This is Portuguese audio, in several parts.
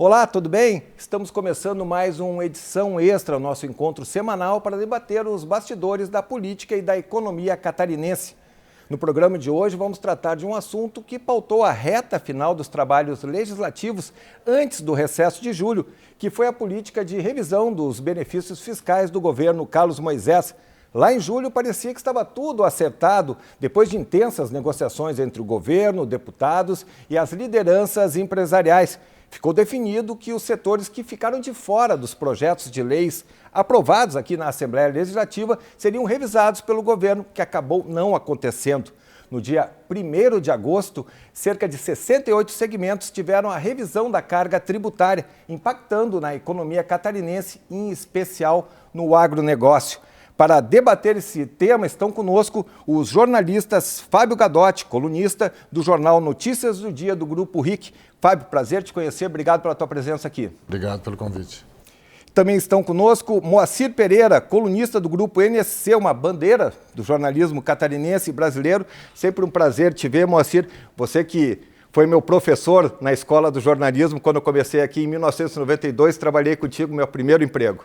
Olá, tudo bem? Estamos começando mais uma edição extra, nosso encontro semanal para debater os bastidores da política e da economia catarinense. No programa de hoje vamos tratar de um assunto que pautou a reta final dos trabalhos legislativos antes do recesso de julho, que foi a política de revisão dos benefícios fiscais do governo Carlos Moisés. Lá em julho parecia que estava tudo acertado, depois de intensas negociações entre o governo, deputados e as lideranças empresariais. Ficou definido que os setores que ficaram de fora dos projetos de leis aprovados aqui na Assembleia Legislativa seriam revisados pelo governo, que acabou não acontecendo. No dia 1º de agosto, cerca de 68 segmentos tiveram a revisão da carga tributária, impactando na economia catarinense, em especial no agronegócio. Para debater esse tema, estão conosco os jornalistas Fábio Gadotti, colunista do jornal Notícias do Dia do Grupo RIC. Fábio, prazer te conhecer, obrigado pela tua presença aqui. Obrigado pelo convite. Também estão conosco Moacir Pereira, colunista do Grupo NSC, uma bandeira do jornalismo catarinense e brasileiro. Sempre um prazer te ver, Moacir. Você que foi meu professor na Escola do Jornalismo, quando eu comecei aqui em 1992, trabalhei contigo, meu primeiro emprego.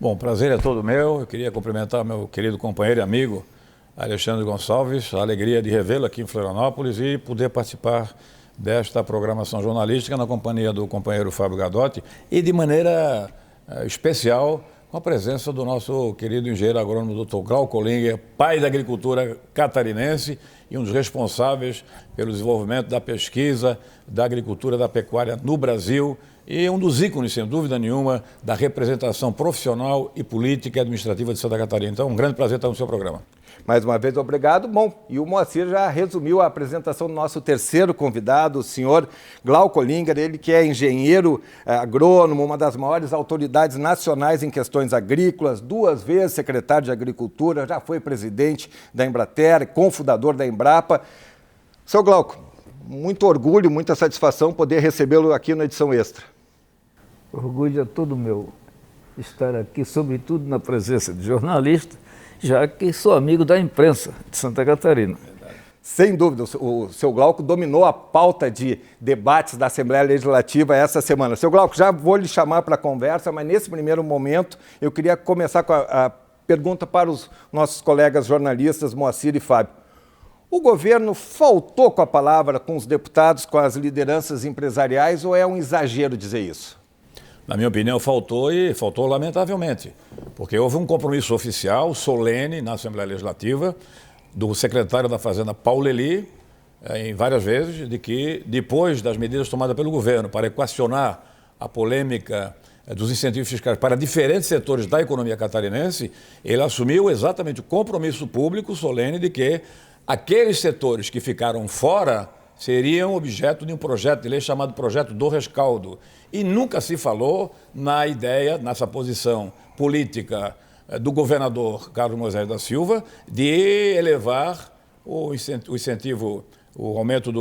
Bom, o prazer é todo meu. Eu queria cumprimentar meu querido companheiro e amigo Alexandre Gonçalves, a alegria de revê-lo aqui em Florianópolis e poder participar desta programação jornalística na companhia do companheiro Fábio Gadotti e de maneira especial com a presença do nosso querido engenheiro agrônomo Dr. Glauco Olinger, pai da agricultura catarinense e um dos responsáveis pelo desenvolvimento da pesquisa, da agricultura, da pecuária no Brasil e um dos ícones, sem dúvida nenhuma, da representação profissional e política e administrativa de Santa Catarina. Então, um grande prazer estar no seu programa. Mais uma vez, obrigado. Bom, e o Moacir já resumiu a apresentação do nosso terceiro convidado, o senhor Glauco Olinger, ele que é engenheiro agrônomo, uma das maiores autoridades nacionais em questões agrícolas, 2 vezes secretário de Agricultura, já foi presidente da Embrater, cofundador da Embrapa. Seu Glauco, muito orgulho, muita satisfação poder recebê-lo aqui na edição extra. Orgulho é todo meu estar aqui, sobretudo na presença de jornalistas, já que sou amigo da imprensa de Santa Catarina. Sem dúvida, o seu Glauco dominou a pauta de debates da Assembleia Legislativa essa semana. Seu Glauco, já vou lhe chamar para a conversa, mas nesse primeiro momento eu queria começar com a pergunta para os nossos colegas jornalistas, Moacir e Fábio. O governo faltou com a palavra com os deputados, com as lideranças empresariais, ou é um exagero dizer isso? Na minha opinião, faltou e faltou lamentavelmente, porque houve um compromisso oficial, solene, na Assembleia Legislativa, do secretário da Fazenda, Paulo Eli, em várias vezes, de que depois das medidas tomadas pelo governo para equacionar a polêmica dos incentivos fiscais para diferentes setores da economia catarinense, ele assumiu exatamente o compromisso público solene de que aqueles setores que ficaram fora seriam objeto de um projeto de lei chamado Projeto do Rescaldo. E nunca se falou na ideia, nessa posição política do governador Carlos Moisés da Silva, de elevar o incentivo, o aumento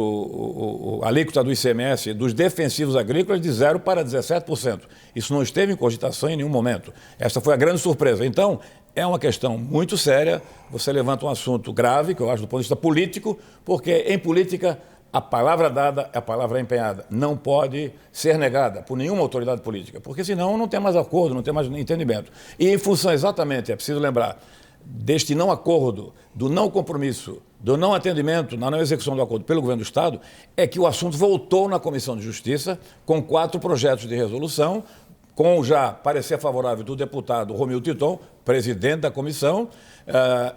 a alíquota do ICMS dos defensivos agrícolas de 0% para 17%. Isso não esteve em cogitação em nenhum momento. Essa foi a grande surpresa. Então, é uma questão muito séria. Você levanta um assunto grave, que eu acho do ponto de vista político, porque em política a palavra dada é a palavra empenhada. Não pode ser negada por nenhuma autoridade política, porque senão não tem mais acordo, não tem mais entendimento. E em função exatamente, é preciso lembrar, deste não acordo, do não compromisso, do não atendimento, na não execução do acordo pelo governo do Estado, é que o assunto voltou na Comissão de Justiça com 4 projetos de resolução, com já parecer favorável do deputado Romildo Titon, presidente da comissão,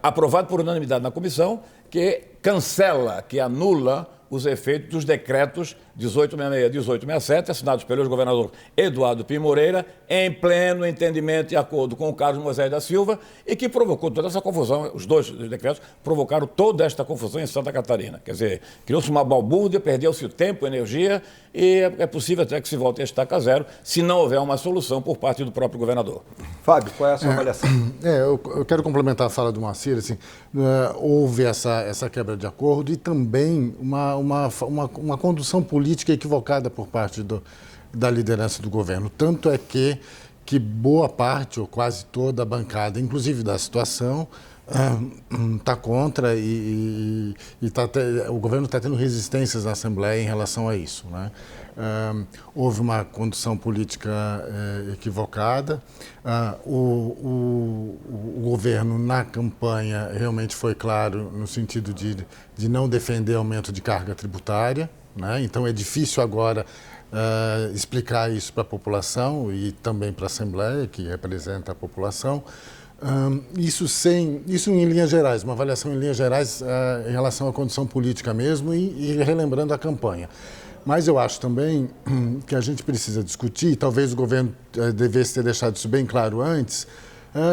aprovado por unanimidade na comissão, que cancela, que anula os efeitos dos decretos 1866 e 1867, assinados pelo ex-governador Eduardo Pim Moreira, em pleno entendimento e acordo com o Carlos Moisés da Silva, e que provocou toda essa confusão. Os 2 decretos provocaram toda esta confusão em Santa Catarina. Quer dizer, criou-se uma balbúrdia, perdeu-se o tempo, energia, e é possível até que se volte a estaca zero, se não houver uma solução por parte do próprio governador. Fábio, qual é a sua avaliação? Eu quero complementar a fala do Moacir. Assim, houve essa quebra de acordo e também uma condução política equivocada por parte da liderança do governo. Tanto é que boa parte, ou quase toda a bancada, inclusive da situação, está contra e o governo está tendo resistências na Assembleia em relação a isso, né? Houve uma condução política equivocada. O governo, na campanha, realmente foi claro no sentido de não defender aumento de carga tributária, né? Então é difícil agora explicar isso para a população e também para a Assembleia, que representa a população. Isso em linhas gerais, uma avaliação em linhas gerais em relação à condição política mesmo e relembrando a campanha. Mas eu acho também que a gente precisa discutir, e talvez o governo devesse ter deixado isso bem claro antes,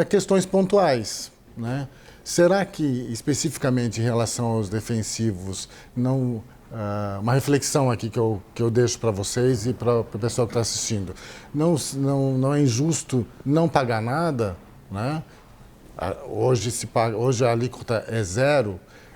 questões pontuais, né? Será que, especificamente em relação aos defensivos, uma reflexão aqui que eu deixo para vocês e para o pessoal que está assistindo, não é injusto não pagar nada, né? Hoje a alíquota é 0%,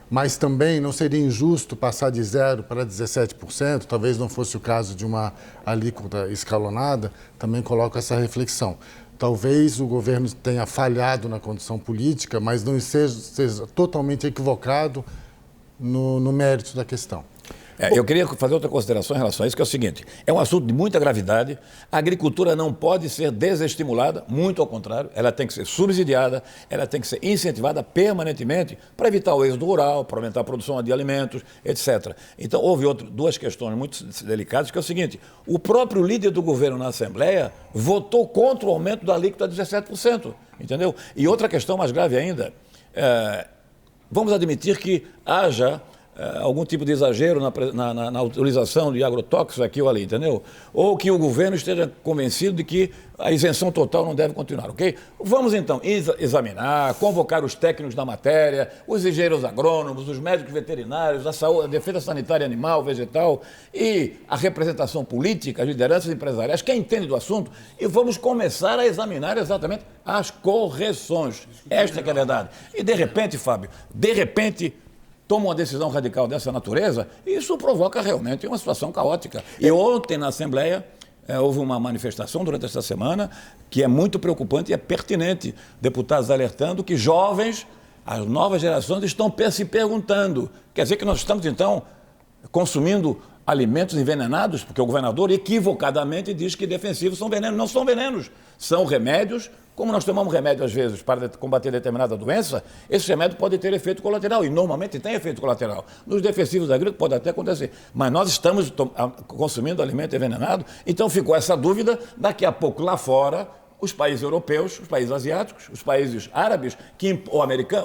mas também não seria injusto passar de 0% para 17%, talvez não fosse o caso de uma alíquota escalonada, também coloco essa reflexão. Talvez o governo tenha falhado na condição política, mas não seja totalmente equivocado no mérito da questão. Eu queria fazer outra consideração em relação a isso, que é o seguinte: é um assunto de muita gravidade. A agricultura não pode ser desestimulada, muito ao contrário, ela tem que ser subsidiada, ela tem que ser incentivada permanentemente para evitar o êxodo rural, para aumentar a produção de alimentos, etc. Então, houve duas questões muito delicadas, que é o seguinte: o próprio líder do governo na Assembleia votou contra o aumento da alíquota a 17%, entendeu? E outra questão mais grave ainda, vamos admitir que haja algum tipo de exagero na utilização de agrotóxicos aqui ou ali, entendeu? Ou que o governo esteja convencido de que a isenção total não deve continuar, ok? Vamos então examinar, convocar os técnicos da matéria, os engenheiros agrônomos, os médicos veterinários, a saúde, a defesa sanitária animal, vegetal e a representação política, as lideranças empresariais, quem entende do assunto, e vamos começar a examinar exatamente as correções. Esta é que é a verdade. E de repente, Fábio, toma uma decisão radical dessa natureza, e isso provoca realmente uma situação caótica. E ontem, na Assembleia, houve uma manifestação durante esta semana que é muito preocupante e é pertinente. Deputados alertando que jovens, as novas gerações, estão se perguntando. Quer dizer que nós estamos, então, consumindo alimentos envenenados? Porque o governador equivocadamente diz que defensivos são venenos. Não são venenos, são remédios. Como nós tomamos remédio, às vezes, para combater determinada doença, esse remédio pode ter efeito colateral, e normalmente tem efeito colateral. Nos defensivos agrícolas pode até acontecer, mas nós estamos consumindo alimento envenenado, então ficou essa dúvida. Daqui a pouco, lá fora, os países europeus, os países asiáticos, os países árabes,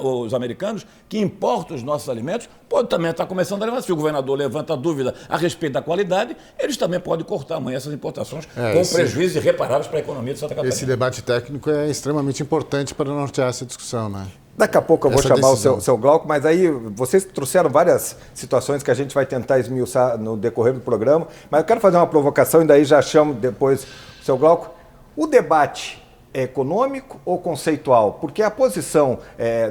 os americanos, que importam os nossos alimentos, pode também estar começando a levar. Se o governador levanta dúvida a respeito da qualidade, eles também podem cortar amanhã essas importações com prejuízos irreparáveis para a economia de Santa Catarina. Esse debate técnico é extremamente importante para nortear essa discussão, né? Daqui a pouco eu vou chamar o seu Glauco, mas aí vocês trouxeram várias situações que a gente vai tentar esmiuçar no decorrer do programa, mas eu quero fazer uma provocação e daí já chamo depois o seu Glauco. O debate é econômico ou conceitual? Porque a posição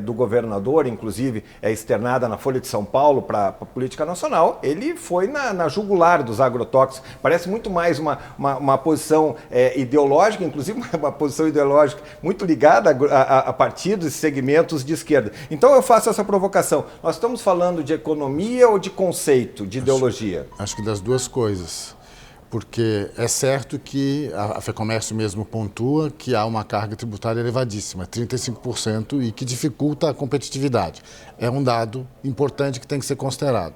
do governador, inclusive, é externada na Folha de São Paulo para a política nacional, ele foi na jugular dos agrotóxicos. Parece muito mais uma posição ideológica, inclusive uma posição ideológica muito ligada a partidos e segmentos de esquerda. Então eu faço essa provocação. Nós estamos falando de economia ou de conceito, de ideologia? Acho que das duas coisas. Porque é certo que a FEComércio mesmo pontua que há uma carga tributária elevadíssima, 35%, e que dificulta a competitividade. É um dado importante que tem que ser considerado,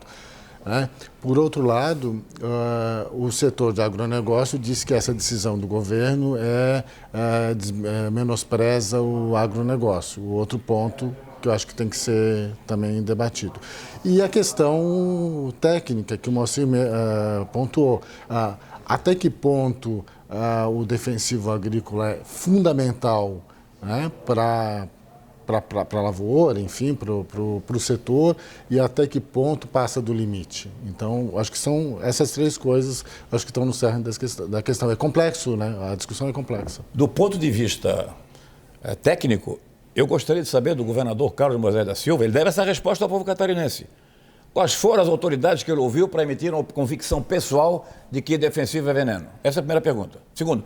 né? Por outro lado, o setor de agronegócio diz que essa decisão do governo menospreza o agronegócio. O outro ponto que eu acho que tem que ser também debatido. E a questão técnica que o Moacir pontuou, até que ponto o defensivo agrícola é fundamental, né, para a lavoura, enfim, para o setor, e até que ponto passa do limite. Então, acho que são essas três coisas, acho que estão no cerne da questão. É complexo, né? A discussão é complexa. Do ponto de vista técnico, eu gostaria de saber do governador Carlos Moisés da Silva, ele deve essa resposta ao povo catarinense. Quais foram as autoridades que ele ouviu para emitir uma convicção pessoal de que defensivo é veneno? Essa é a primeira pergunta. Segundo,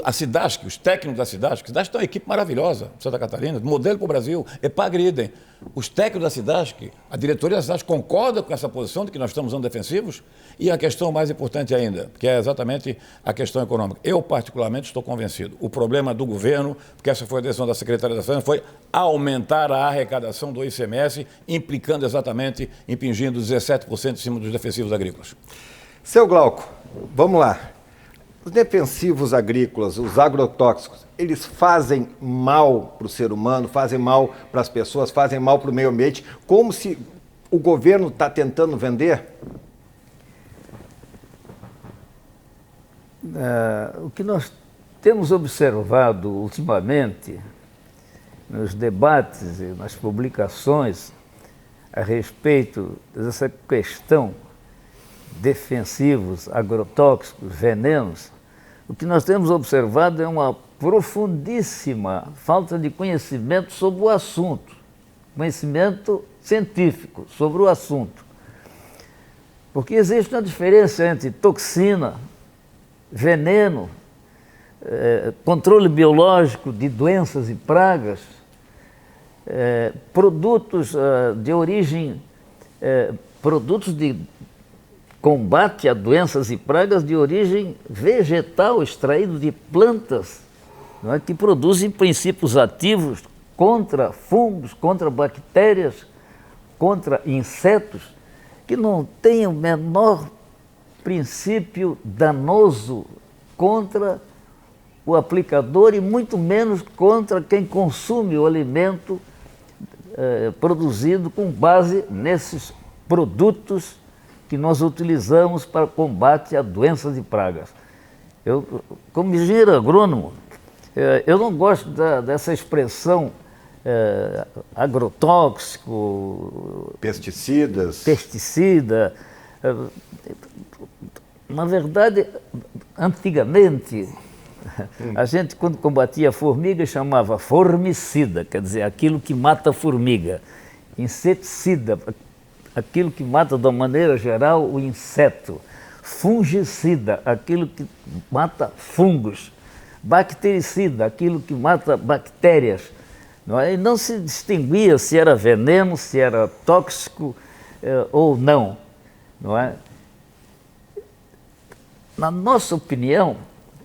a SIDASC, os técnicos da SIDASC tem uma equipe maravilhosa, Santa Catarina, modelo para o Brasil, EPAGRIDEM. Os técnicos da SIDASC, a diretoria da SIDASC concorda com essa posição de que nós estamos usando defensivos? E a questão mais importante ainda, que é exatamente a questão econômica. Eu, particularmente, estou convencido. O problema do governo, porque essa foi a decisão da Secretaria da Fazenda, foi aumentar a arrecadação do ICMS, implicando exatamente, impingindo 17% em cima dos defensivos agrícolas. Seu Glauco, vamos lá. Os defensivos agrícolas, os agrotóxicos, eles fazem mal para o ser humano, fazem mal para as pessoas, fazem mal para o meio ambiente, como se o governo está tentando vender? O que nós temos observado ultimamente nos debates e nas publicações a respeito dessa questão defensivos, agrotóxicos, venenos, o que nós temos observado é uma profundíssima falta de conhecimento sobre o assunto, conhecimento científico sobre o assunto. Porque existe uma diferença entre toxina, veneno, controle biológico de doenças e pragas, produtos de origem, produtos de combate a doenças e pragas de origem vegetal, extraído de plantas, não é, que produzem princípios ativos contra fungos, contra bactérias, contra insetos, que não têm o menor princípio danoso contra o aplicador e muito menos contra quem consome o alimento produzido com base nesses produtos que nós utilizamos para combate a doenças e pragas. Eu, como engenheiro agrônomo, eu não gosto dessa expressão agrotóxico, pesticida. Na verdade, antigamente, a gente, quando combatia a formiga, chamava formicida, quer dizer, aquilo que mata a formiga. Inseticida, aquilo que mata, de uma maneira geral, o inseto. Fungicida, aquilo que mata fungos. Bactericida, aquilo que mata bactérias. Não é? E não se distinguia se era veneno, se era tóxico ou não. Não é? Na nossa opinião,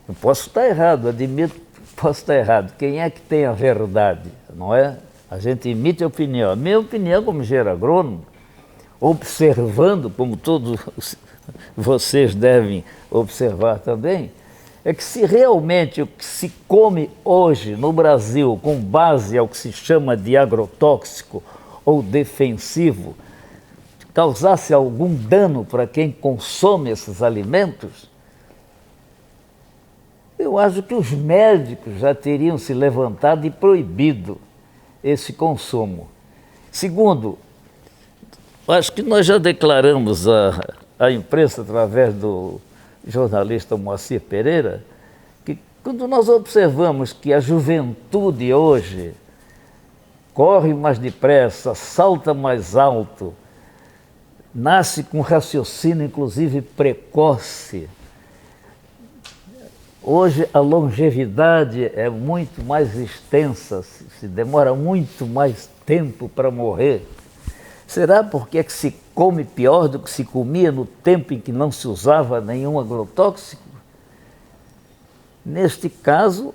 eu posso estar errado, admito que posso estar errado. Quem é que tem a verdade? Não é? A gente emite a opinião. A minha opinião, como engenheiro agrônomo, observando, como todos vocês devem observar também, é que se realmente o que se come hoje no Brasil, com base ao que se chama de agrotóxico ou defensivo, causasse algum dano para quem consome esses alimentos, eu acho que os médicos já teriam se levantado e proibido esse consumo. Segundo, acho que nós já declaramos à imprensa, através do jornalista Moacir Pereira, que quando nós observamos que a juventude hoje corre mais depressa, salta mais alto, nasce com raciocínio, inclusive precoce, hoje a longevidade é muito mais extensa, se demora muito mais tempo para morrer. Será porque é que se come pior do que se comia no tempo em que não se usava nenhum agrotóxico? Neste caso,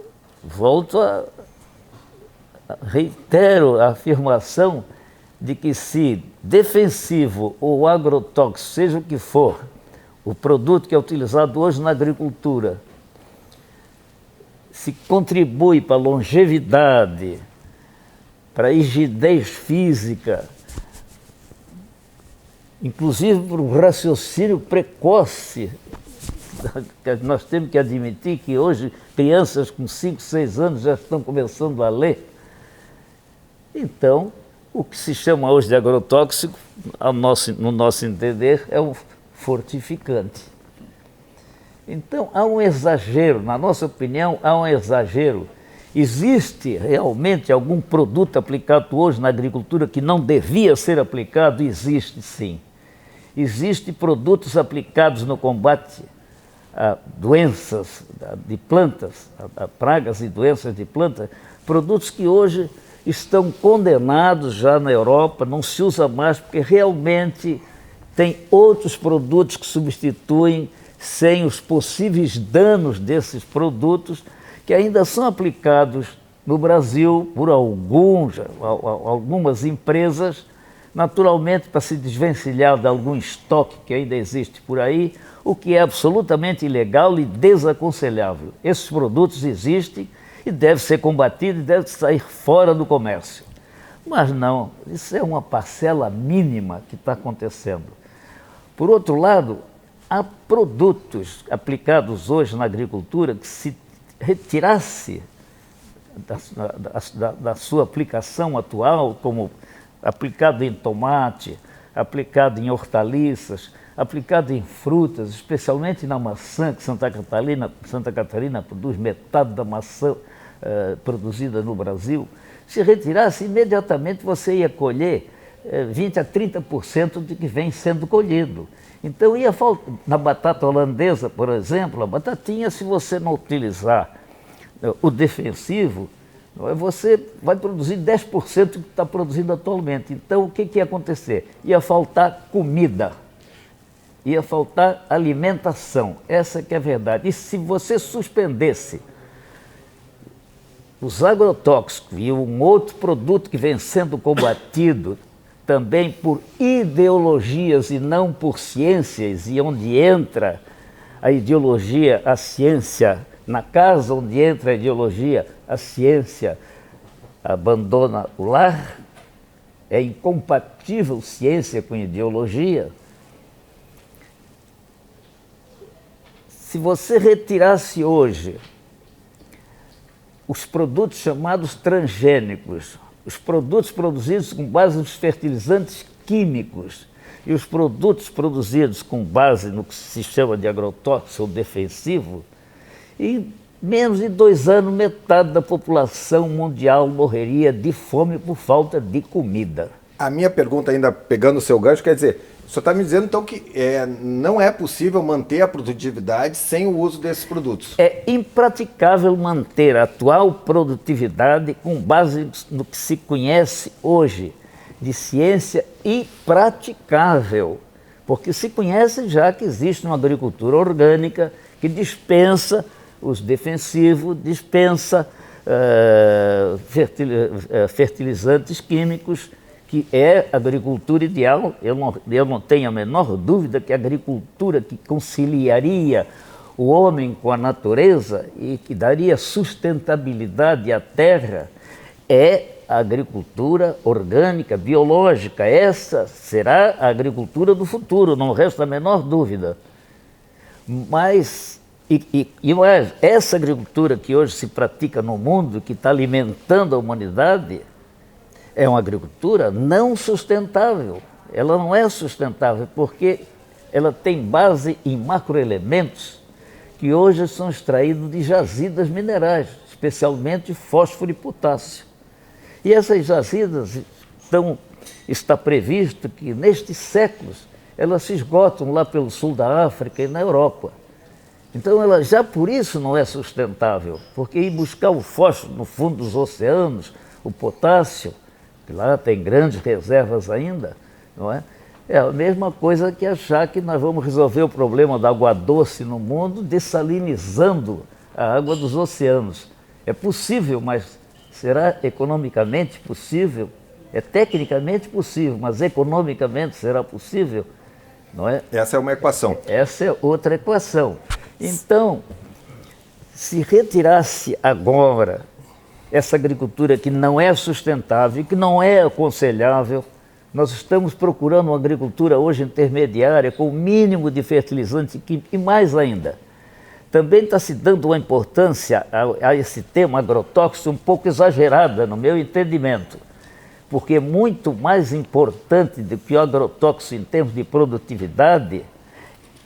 reitero a afirmação de que se defensivo ou agrotóxico, seja o que for, o produto que é utilizado hoje na agricultura, se contribui para a longevidade, para a rigidez física, inclusive para o raciocínio precoce. Nós temos que admitir que hoje crianças com 5, 6 anos já estão começando a ler. Então, o que se chama hoje de agrotóxico, no nosso entender, é um fortificante. Então, há um exagero, na nossa opinião, há um exagero. Existe realmente algum produto aplicado hoje na agricultura que não devia ser aplicado? Existe, sim. Existem produtos aplicados no combate a doenças de plantas, a pragas e doenças de plantas, produtos que hoje estão condenados já na Europa, não se usa mais porque realmente tem outros produtos que substituem sem os possíveis danos desses produtos que ainda são aplicados no Brasil por algumas empresas, naturalmente para se desvencilhar de algum estoque que ainda existe por aí, o que é absolutamente ilegal e desaconselhável. Esses produtos existem e devem ser combatidos e devem sair fora do comércio. Mas não, isso é uma parcela mínima que está acontecendo. Por outro lado, há produtos aplicados hoje na agricultura que se retirasse da sua aplicação atual, como aplicado em tomate, aplicado em hortaliças, aplicado em frutas, especialmente na maçã, que Santa Catarina produz metade da maçã produzida no Brasil. Se retirasse, imediatamente você ia colher 20% a 30% do que vem sendo colhido. Então ia faltar, na batata holandesa, por exemplo, a batatinha, se você não utilizar o defensivo, você vai produzir 10% do que está produzindo atualmente. Então o que ia acontecer? Ia faltar comida, ia faltar alimentação, essa que é a verdade. E se você suspendesse os agrotóxicos e um outro produto que vem sendo combatido também por ideologias e não por ciências, e onde entra a ideologia, a ciência, na casa onde entra a ideologia, a ciência abandona o lar, é incompatível ciência com ideologia. Se você retirasse hoje os produtos chamados transgênicos, os produtos produzidos com base nos fertilizantes químicos e os produtos produzidos com base no que se chama de agrotóxico ou defensivo, em menos de 2 anos, metade da população mundial morreria de fome por falta de comida. A minha pergunta, ainda pegando o seu gancho, quer dizer, o senhor está me dizendo então que não é possível manter a produtividade sem o uso desses produtos? É impraticável manter a atual produtividade com base no que se conhece hoje de ciência impraticável, porque se conhece já que existe uma agricultura orgânica que dispensa os defensivos, dispensa fertilizantes químicos, que é a agricultura ideal. Eu não tenho a menor dúvida que a agricultura que conciliaria o homem com a natureza e que daria sustentabilidade à terra é a agricultura orgânica, biológica. Essa será a agricultura do futuro, não resta a menor dúvida. Mas essa agricultura que hoje se pratica no mundo, que está alimentando a humanidade, é uma agricultura não sustentável. Ela não é sustentável porque ela tem base em macroelementos que hoje são extraídos de jazidas minerais, especialmente fósforo e potássio. E essas jazidas está previsto que nestes séculos elas se esgotam lá pelo sul da África e na Europa. Então ela já por isso não é sustentável, porque ir buscar o fósforo no fundo dos oceanos, o potássio, que lá tem grandes reservas ainda, não é? É a mesma coisa que achar que nós vamos resolver o problema da água doce no mundo dessalinizando a água dos oceanos. É possível, mas será economicamente possível? É tecnicamente possível, mas economicamente será possível? Não é? Essa é uma equação. Essa é outra equação. Então, se retirasse agora essa agricultura que não é sustentável, que não é aconselhável, nós estamos procurando uma agricultura hoje intermediária com o mínimo de fertilizante químico e mais ainda. Também está se dando uma importância a esse tema agrotóxico um pouco exagerada, no meu entendimento, porque muito mais importante do que o agrotóxico em termos de produtividade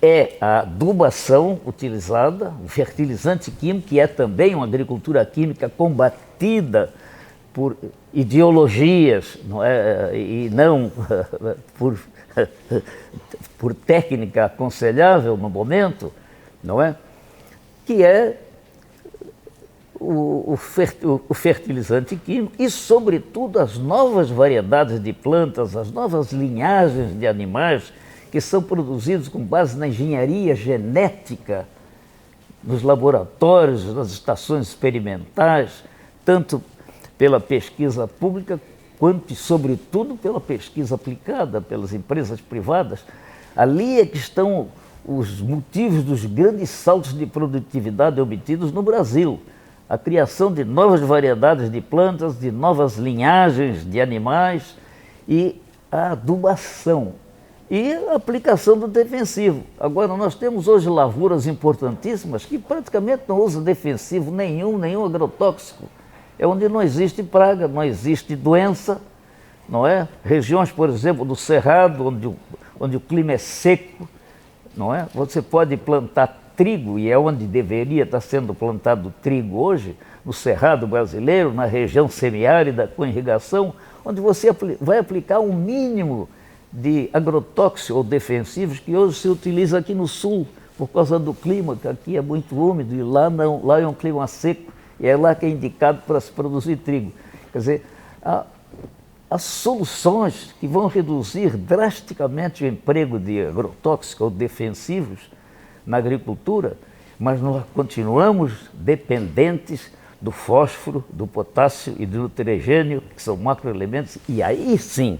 é a adubação utilizada, o fertilizante químico, que é também uma agricultura química combatida por ideologias, não é? E não por técnica aconselhável no momento, não é? Que é o fertilizante químico e, sobretudo, as novas variedades de plantas, as novas linhagens de animais que são produzidos com base na engenharia genética, nos laboratórios, nas estações experimentais, tanto pela pesquisa pública quanto e, sobretudo, pela pesquisa aplicada pelas empresas privadas. Ali é que estão os motivos dos grandes saltos de produtividade obtidos no Brasil. A criação de novas variedades de plantas, de novas linhagens de animais e a adubação e a aplicação do defensivo. Agora, nós temos hoje lavouras importantíssimas que praticamente não usam defensivo nenhum agrotóxico. É onde não existe praga, não existe doença, não é? Regiões, por exemplo, do Cerrado, onde o clima é seco, não é? Você pode plantar trigo, e é onde deveria estar sendo plantado trigo hoje, no Cerrado brasileiro, na região semiárida com irrigação, onde você vai aplicar um mínimo de agrotóxicos ou defensivos que hoje se utiliza aqui no sul, por causa do clima, que aqui é muito úmido e lá não, lá é um clima seco, e é lá que é indicado para se produzir trigo. Quer dizer, há soluções que vão reduzir drasticamente o emprego de agrotóxicos ou defensivos na agricultura, mas nós continuamos dependentes do fósforo, do potássio e do nitrogênio, que são macroelementos, e aí sim,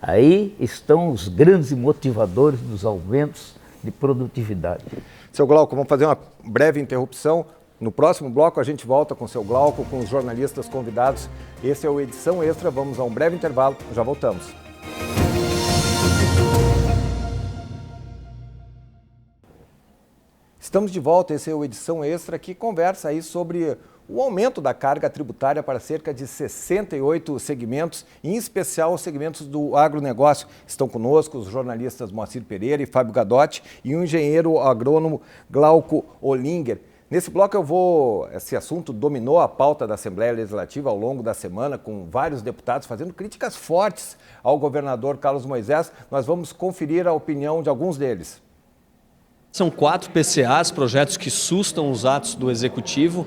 aí estão os grandes motivadores dos aumentos de produtividade. Seu Glauco, vamos fazer uma breve interrupção. No próximo bloco a gente volta com o seu Glauco, com os jornalistas convidados. Esse é o Edição Extra, vamos a um breve intervalo, já voltamos. Estamos de volta, esse é o Edição Extra, que conversa aí sobre o aumento da carga tributária para cerca de 68 segmentos, em especial os segmentos do agronegócio. Estão conosco os jornalistas Moacir Pereira e Fábio Gadotti e o engenheiro agrônomo Glauco Olinger. Nesse bloco esse assunto dominou a pauta da Assembleia Legislativa ao longo da semana, com vários deputados fazendo críticas fortes ao governador Carlos Moisés. Nós vamos conferir a opinião de alguns deles. São 4 PCAs, projetos que sustam os atos do Executivo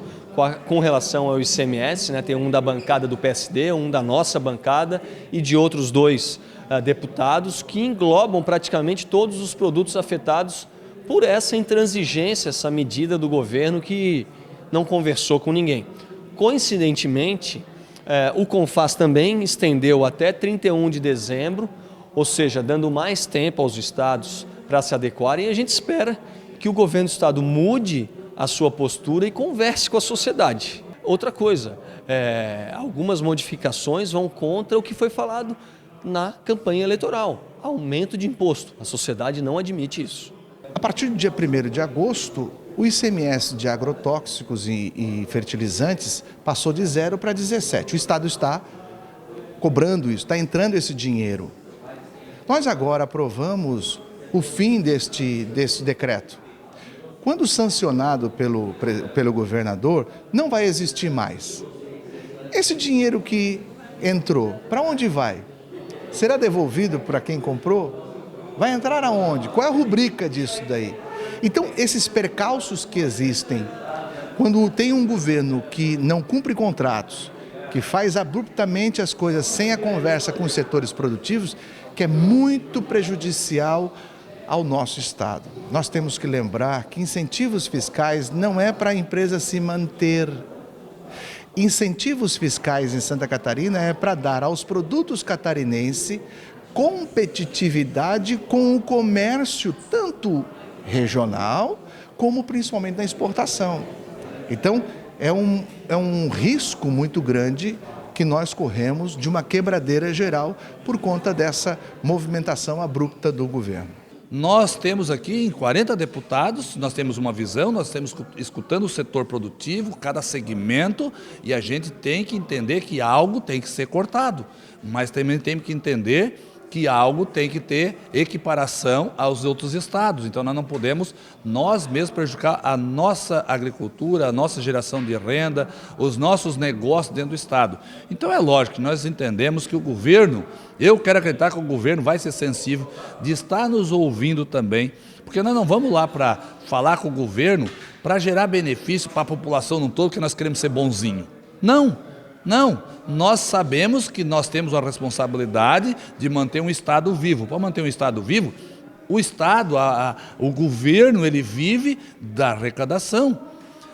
com relação ao ICMS, né? Tem um da bancada do PSD, um da nossa bancada e de outros 2 deputados que englobam praticamente todos os produtos afetados por essa intransigência, essa medida do governo que não conversou com ninguém. Coincidentemente, o CONFAS também estendeu até 31 de dezembro, ou seja, dando mais tempo aos estados para se adequarem, e a gente espera que o governo do estado mude a sua postura e converse com a sociedade. Outra coisa, algumas modificações vão contra o que foi falado na campanha eleitoral, aumento de imposto. A sociedade não admite isso. A partir do dia 1º de agosto, o ICMS de agrotóxicos e fertilizantes passou de 0 para 17. O Estado está cobrando isso, está entrando esse dinheiro. Nós agora aprovamos o fim deste decreto. Quando sancionado pelo governador, não vai existir mais. Esse dinheiro que entrou, para onde vai? Será devolvido para quem comprou? Vai entrar aonde? Qual é a rubrica disso daí? Então, esses percalços que existem, quando tem um governo que não cumpre contratos, que faz abruptamente as coisas sem a conversa com os setores produtivos, que é muito prejudicial ao nosso Estado. Nós temos que lembrar que incentivos fiscais não é para a empresa se manter. Incentivos fiscais em Santa Catarina é para dar aos produtos catarinenses competitividade com o comércio, tanto regional, como principalmente na exportação. Então, é um risco muito grande que nós corremos de uma quebradeira geral por conta dessa movimentação abrupta do governo. Nós temos aqui 40 deputados, nós temos uma visão, nós estamos escutando o setor produtivo, cada segmento, e a gente tem que entender que algo tem que ser cortado, mas também tem que entender que algo tem que ter equiparação aos outros estados. Então nós não podemos nós mesmos prejudicar a nossa agricultura, a nossa geração de renda, os nossos negócios dentro do estado. Então é lógico que nós entendemos que o governo, eu quero acreditar que o governo vai ser sensível de estar nos ouvindo também, porque nós não vamos lá para falar com o governo para gerar benefício para a população no todo, que nós queremos ser bonzinho. Não. Nós sabemos que nós temos a responsabilidade de manter um Estado vivo. Para manter um Estado vivo, o Estado, o governo, ele vive da arrecadação.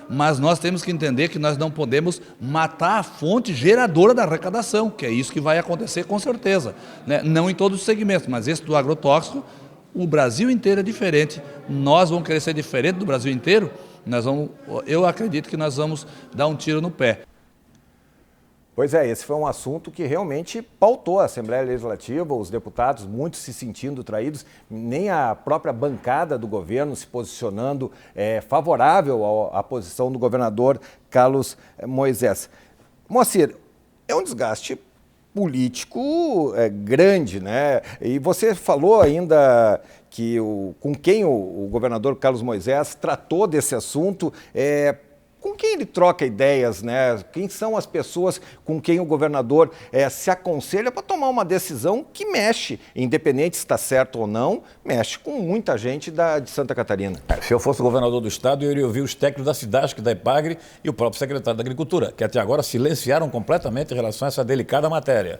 Mas nós temos que entender que nós não podemos matar a fonte geradora da arrecadação, que é isso que vai acontecer com certeza, né? Não em todos os segmentos, mas esse do agrotóxico, o Brasil inteiro é diferente. Nós vamos querer ser diferente do Brasil inteiro, eu acredito que nós vamos dar um tiro no pé. Pois é, esse foi um assunto que realmente pautou a Assembleia Legislativa, os deputados muito se sentindo traídos, nem a própria bancada do governo se posicionando favorável à posição do governador Carlos Moisés. Moacir, é um desgaste político grande, né? E você falou ainda que com quem o governador Carlos Moisés tratou desse assunto, com quem ele troca ideias, né? Quem são as pessoas com quem o governador se aconselha para tomar uma decisão que mexe, independente se está certo ou não, mexe com muita gente de Santa Catarina. Se eu fosse governador do estado, eu iria ouvir os técnicos da SIDASC, da EPAGRE e o próprio secretário da Agricultura, que até agora silenciaram completamente em relação a essa delicada matéria.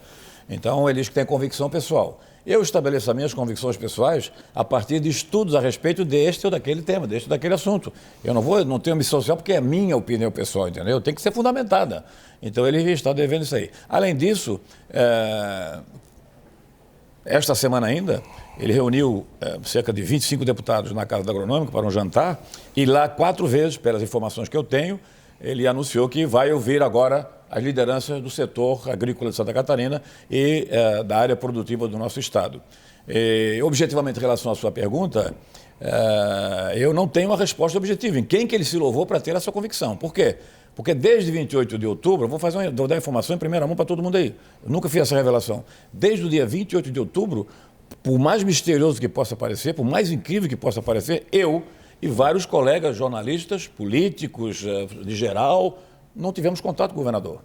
Então, eles que têm convicção pessoal. Eu estabeleço as minhas convicções pessoais a partir de estudos a respeito deste ou daquele tema, deste ou daquele assunto. Eu não tenho missão social porque é minha opinião pessoal, entendeu? Tem que ser fundamentada. Então ele está devendo isso aí. Além disso, esta semana ainda, ele reuniu cerca de 25 deputados na Casa da Agronômica para um jantar e lá 4 vezes, pelas informações que eu tenho, ele anunciou que vai ouvir agora as lideranças do setor agrícola de Santa Catarina e da área produtiva do nosso estado. Objetivamente, em relação à sua pergunta, eu não tenho uma resposta objetiva em quem que ele se louvou para ter essa convicção. Por quê? Porque desde 28 de outubro, vou dar informação em primeira mão para todo mundo aí, eu nunca fiz essa revelação, desde o dia 28 de outubro, por mais misterioso que possa parecer, por mais incrível que possa parecer, eu e vários colegas jornalistas, políticos, de geral, não tivemos contato com o governador.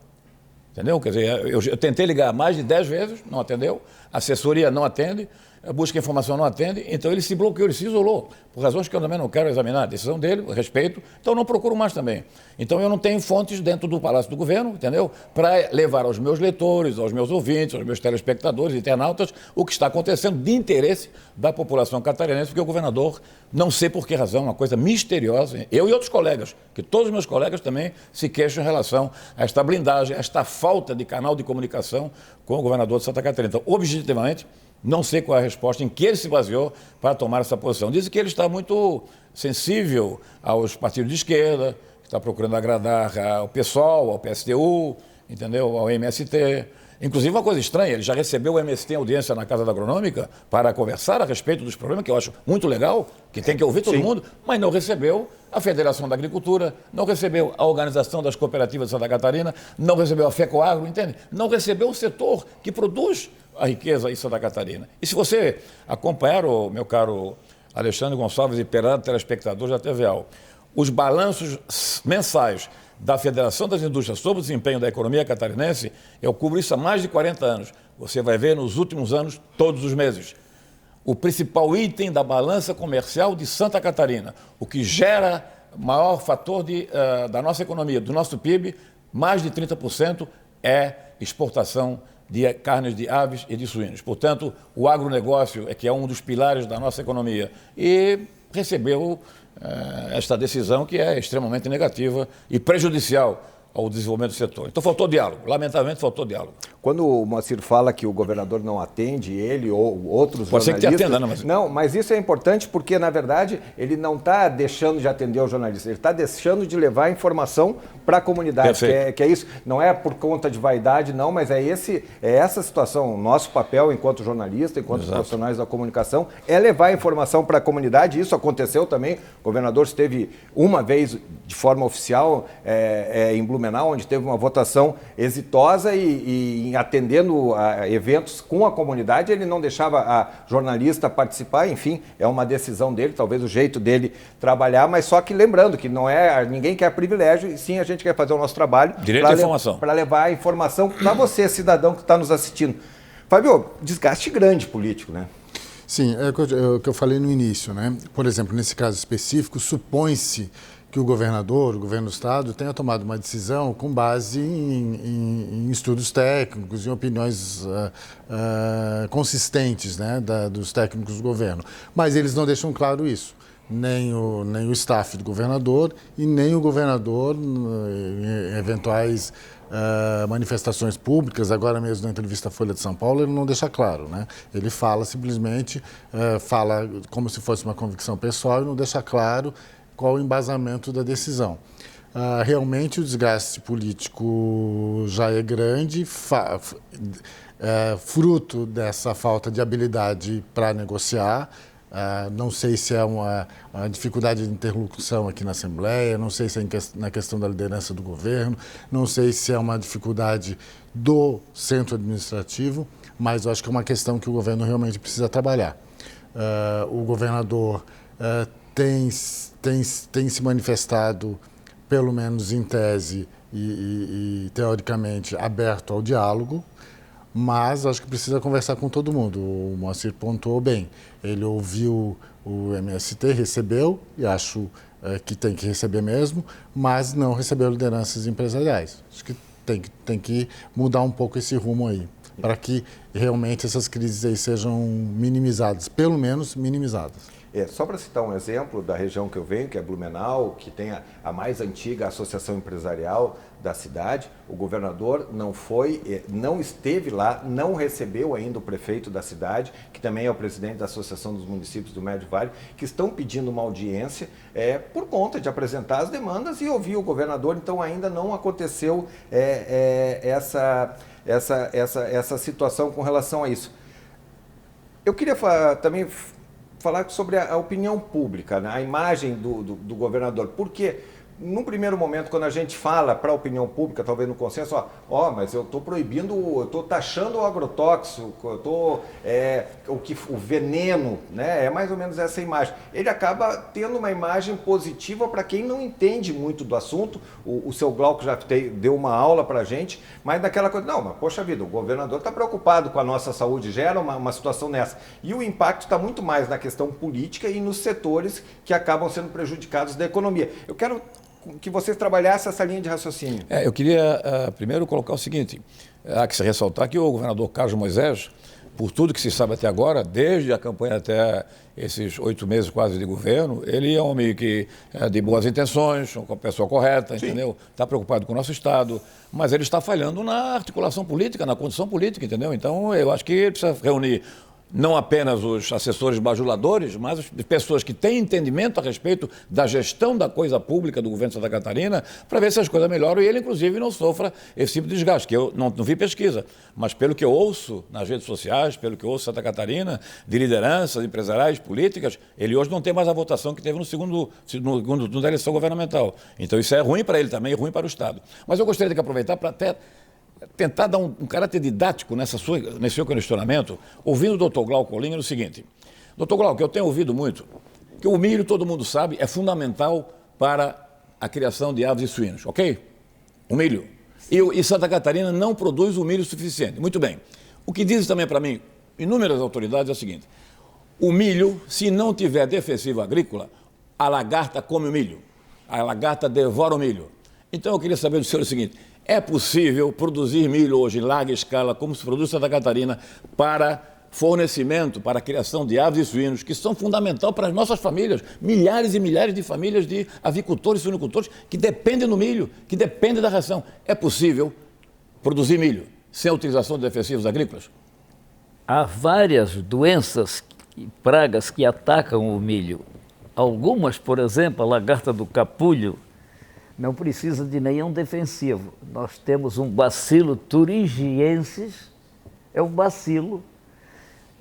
Entendeu? Quer dizer, eu tentei ligar mais de 10 vezes, não atendeu, a assessoria não atende, a busca de informação não atende, então ele se bloqueou, ele se isolou, por razões que eu também não quero examinar, a decisão dele, respeito, então não procuro mais também. Então eu não tenho fontes dentro do Palácio do Governo, entendeu? Para levar aos meus leitores, aos meus ouvintes, aos meus telespectadores, internautas, o que está acontecendo de interesse da população catarinense, porque o governador, não sei por que razão, uma coisa misteriosa, eu e outros colegas, que todos os meus colegas também se queixam em relação a esta blindagem, a esta falta de canal de comunicação com o governador de Santa Catarina. Então, objetivamente, não sei qual é a resposta em que ele se baseou para tomar essa posição. Dizem que ele está muito sensível aos partidos de esquerda, que está procurando agradar ao PSOL, ao PSTU, entendeu? Ao MST. Inclusive, uma coisa estranha, ele já recebeu o MST em audiência na Casa da Agronômica para conversar a respeito dos problemas, que eu acho muito legal, que tem que ouvir todo mundo, mas não recebeu a Federação da Agricultura, não recebeu a Organização das Cooperativas de Santa Catarina, não recebeu a FECOAGRO, entende? Não recebeu o setor que produz a riqueza em Santa Catarina. E se você acompanhar, meu caro Alexandre Gonçalves e perado telespectadores da TVAL, os balanços mensais da Federação das Indústrias sobre o desempenho da economia catarinense, eu cubro isso há mais de 40 anos. Você vai ver nos últimos anos, todos os meses. O principal item da balança comercial de Santa Catarina, o que gera maior fator da nossa economia, do nosso PIB, mais de 30% é exportação de carnes de aves e de suínos. Portanto, o agronegócio que é um dos pilares da nossa economia e recebeu esta decisão que é extremamente negativa e prejudicial ao desenvolvimento do setor. Então faltou diálogo, lamentavelmente faltou diálogo. Quando o Moacir fala que o governador não atende, ele ou outros Pode jornalistas... ser que te atenda, não, mas... Não, mas isso é importante porque, na verdade, ele não está deixando de atender os jornalistas, ele está deixando de levar informação para a comunidade, que é isso. Não é por conta de vaidade, não, mas é essa situação. Nosso papel enquanto jornalista, enquanto profissionais da comunicação, é levar a informação para a comunidade. Isso aconteceu também. O governador esteve uma vez de forma oficial em Blumenau, Blumenau, onde teve uma votação exitosa e atendendo a eventos com a comunidade, ele não deixava a jornalista participar, enfim, é uma decisão dele, talvez o jeito dele trabalhar, mas só que lembrando que não é, ninguém quer privilégio, e sim a gente quer fazer o nosso trabalho. Direito à informação. Para levar a informação para você, cidadão que está nos assistindo. Fábio, desgaste grande político, né? Sim, é o que eu falei no início, né? Por exemplo, nesse caso específico, supõe-se que o governo do estado, tenha tomado uma decisão com base em estudos técnicos, em opiniões consistentes, né, dos técnicos do governo. Mas eles não deixam claro isso. Nem o staff do governador e nem o governador em eventuais manifestações públicas, agora mesmo na entrevista à Folha de São Paulo, ele não deixa claro, né? Ele fala simplesmente, fala como se fosse uma convicção pessoal e não deixa claro qual o embasamento da decisão. Realmente o desgaste político já é grande, fruto dessa falta de habilidade para negociar. Não sei se é uma dificuldade de interlocução aqui na Assembleia, não sei se é na questão da liderança do governo, não sei se é uma dificuldade do centro administrativo, mas eu acho que é uma questão que o governo realmente precisa trabalhar. O governador tem se manifestado, pelo menos em tese e teoricamente, aberto ao diálogo, mas acho que precisa conversar com todo mundo. O Moacir pontuou bem. Ele ouviu o MST, recebeu, e acho que tem que receber mesmo, mas não recebeu lideranças empresariais. Acho que tem que mudar um pouco esse rumo aí, para que realmente essas crises aí sejam minimizadas, pelo menos minimizadas. Só para citar um exemplo da região que eu venho, que é Blumenau, que tem a mais antiga associação empresarial da cidade, o governador não esteve lá, não recebeu ainda o prefeito da cidade, que também é o presidente da Associação dos Municípios do Médio Vale, que estão pedindo uma audiência por conta de apresentar as demandas e ouvir o governador, então ainda não aconteceu essa situação com relação a isso. Eu queria também falar sobre a opinião pública, né? A imagem do governador, porque num primeiro momento, quando a gente fala para a opinião pública, talvez no consenso, mas eu estou proibindo, eu estou taxando o agrotóxico, eu estou o veneno, né? É mais ou menos essa imagem. Ele acaba tendo uma imagem positiva para quem não entende muito do assunto. O seu Glauco já deu uma aula para a gente, mas daquela coisa, não, mas poxa vida, o governador está preocupado com a nossa saúde, gera uma situação nessa. E o impacto está muito mais na questão política e nos setores que acabam sendo prejudicados da economia. Eu quero que vocês trabalhassem essa linha de raciocínio. Eu queria primeiro colocar o seguinte, há que se ressaltar que o governador Carlos Moisés, por tudo que se sabe até agora, desde a campanha até esses 8 meses quase de governo, ele é um homem que é de boas intenções, uma pessoa correta, sim, entendeu? Está preocupado com o nosso Estado, mas ele está falhando na articulação política, na condução política, entendeu? Então, eu acho que ele precisa reunir não apenas os assessores bajuladores, mas as pessoas que têm entendimento a respeito da gestão da coisa pública do governo de Santa Catarina, para ver se as coisas melhoram e ele, inclusive, não sofra esse tipo de desgaste, que eu não vi pesquisa, mas pelo que eu ouço nas redes sociais, pelo que eu ouço em Santa Catarina, de lideranças empresariais, políticas, ele hoje não tem mais a votação que teve no segundo da eleição governamental. Então isso é ruim para ele também e ruim para o Estado. Mas eu gostaria de aproveitar para até tentar dar um caráter didático nesse seu questionamento, ouvindo o doutor Glauco Olinga no seguinte. Doutor Glauco, eu tenho ouvido muito que o milho, todo mundo sabe, é fundamental para a criação de aves e suínos, ok? O milho. E Santa Catarina não produz o milho suficiente. Muito bem. O que dizem também para mim, inúmeras autoridades, é o seguinte. O milho, se não tiver defensiva agrícola, a lagarta come o milho. A lagarta devora o milho. Então eu queria saber do senhor o seguinte. É possível produzir milho hoje em larga escala, como se produz em Santa Catarina, para fornecimento, para a criação de aves e suínos, que são fundamentais para as nossas famílias, milhares e milhares de famílias de avicultores e suinocultores que dependem do milho, que dependem da ração. É possível produzir milho sem a utilização de defensivos agrícolas? Há várias doenças e pragas que atacam o milho. Algumas, por exemplo, a lagarta do capulho, não precisa de nenhum defensivo. Nós temos um bacilo thuringiensis, é um bacilo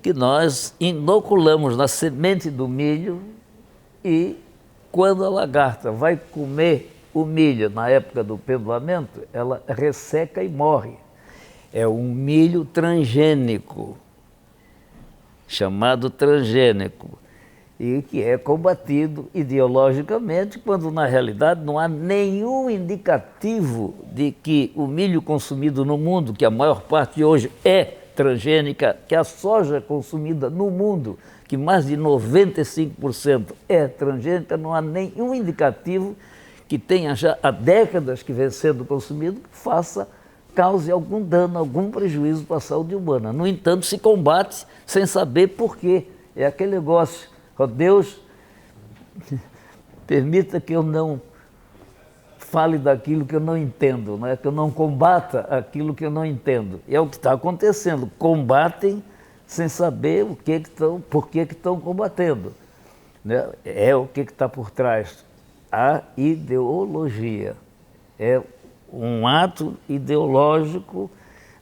que nós inoculamos na semente do milho e quando a lagarta vai comer o milho, na época do pendoamento, ela resseca e morre. É um milho transgênico, chamado transgênico, e que é combatido ideologicamente, quando na realidade não há nenhum indicativo de que o milho consumido no mundo, que a maior parte hoje é transgênica, que a soja consumida no mundo, que mais de 95% é transgênica, não há nenhum indicativo que tenha já há décadas que vem sendo consumido, que cause algum dano, algum prejuízo para a saúde humana. No entanto, se combate sem saber por quê. É aquele negócio, ó Deus, permita que eu não fale daquilo que eu não entendo, né? Que eu não combata aquilo que eu não entendo. E é o que está acontecendo, combatem sem saber por que estão combatendo. Né? É o que está por trás. A ideologia. É um ato ideológico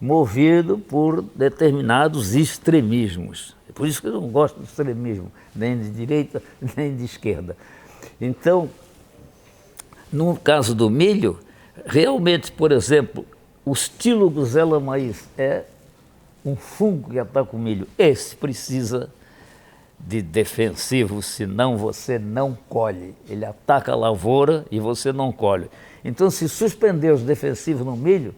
movido por determinados extremismos. É por isso que eu não gosto do extremismo, nem de direita, nem de esquerda. Então, no caso do milho, realmente, por exemplo, o Stylogusella maíz é um fungo que ataca o milho. Esse precisa de defensivo, senão você não colhe. Ele ataca a lavoura e você não colhe. Então, se suspender os defensivos no milho,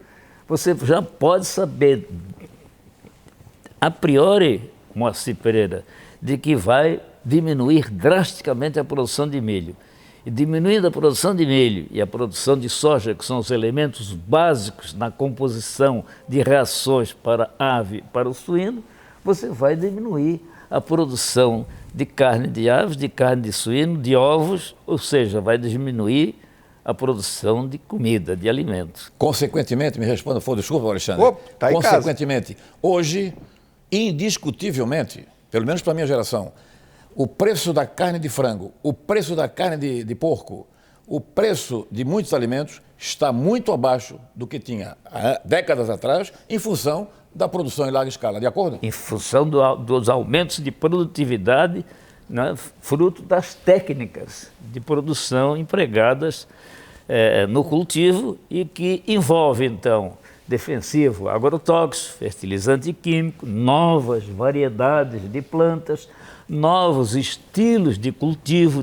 você já pode saber, a priori, Moacir Pereira, de que vai diminuir drasticamente a produção de milho. E diminuindo a produção de milho e a produção de soja, que são os elementos básicos na composição de rações para a ave, para o suíno, você vai diminuir a produção de carne de aves, de carne de suíno, de ovos, ou seja, vai diminuir a produção de comida, de alimentos. Consequentemente, me responda, desculpa, Alexandre. Tá em casa. Consequentemente, hoje, indiscutivelmente, pelo menos para a minha geração, o preço da carne de frango, o preço da carne de porco, o preço de muitos alimentos está muito abaixo do que tinha há décadas atrás, em função da produção em larga escala, de acordo? Em função dos aumentos de produtividade, né, fruto das técnicas de produção empregadas no cultivo e que envolve, então, defensivo, agrotóxico, fertilizante químico, novas variedades de plantas, novos estilos de cultivo,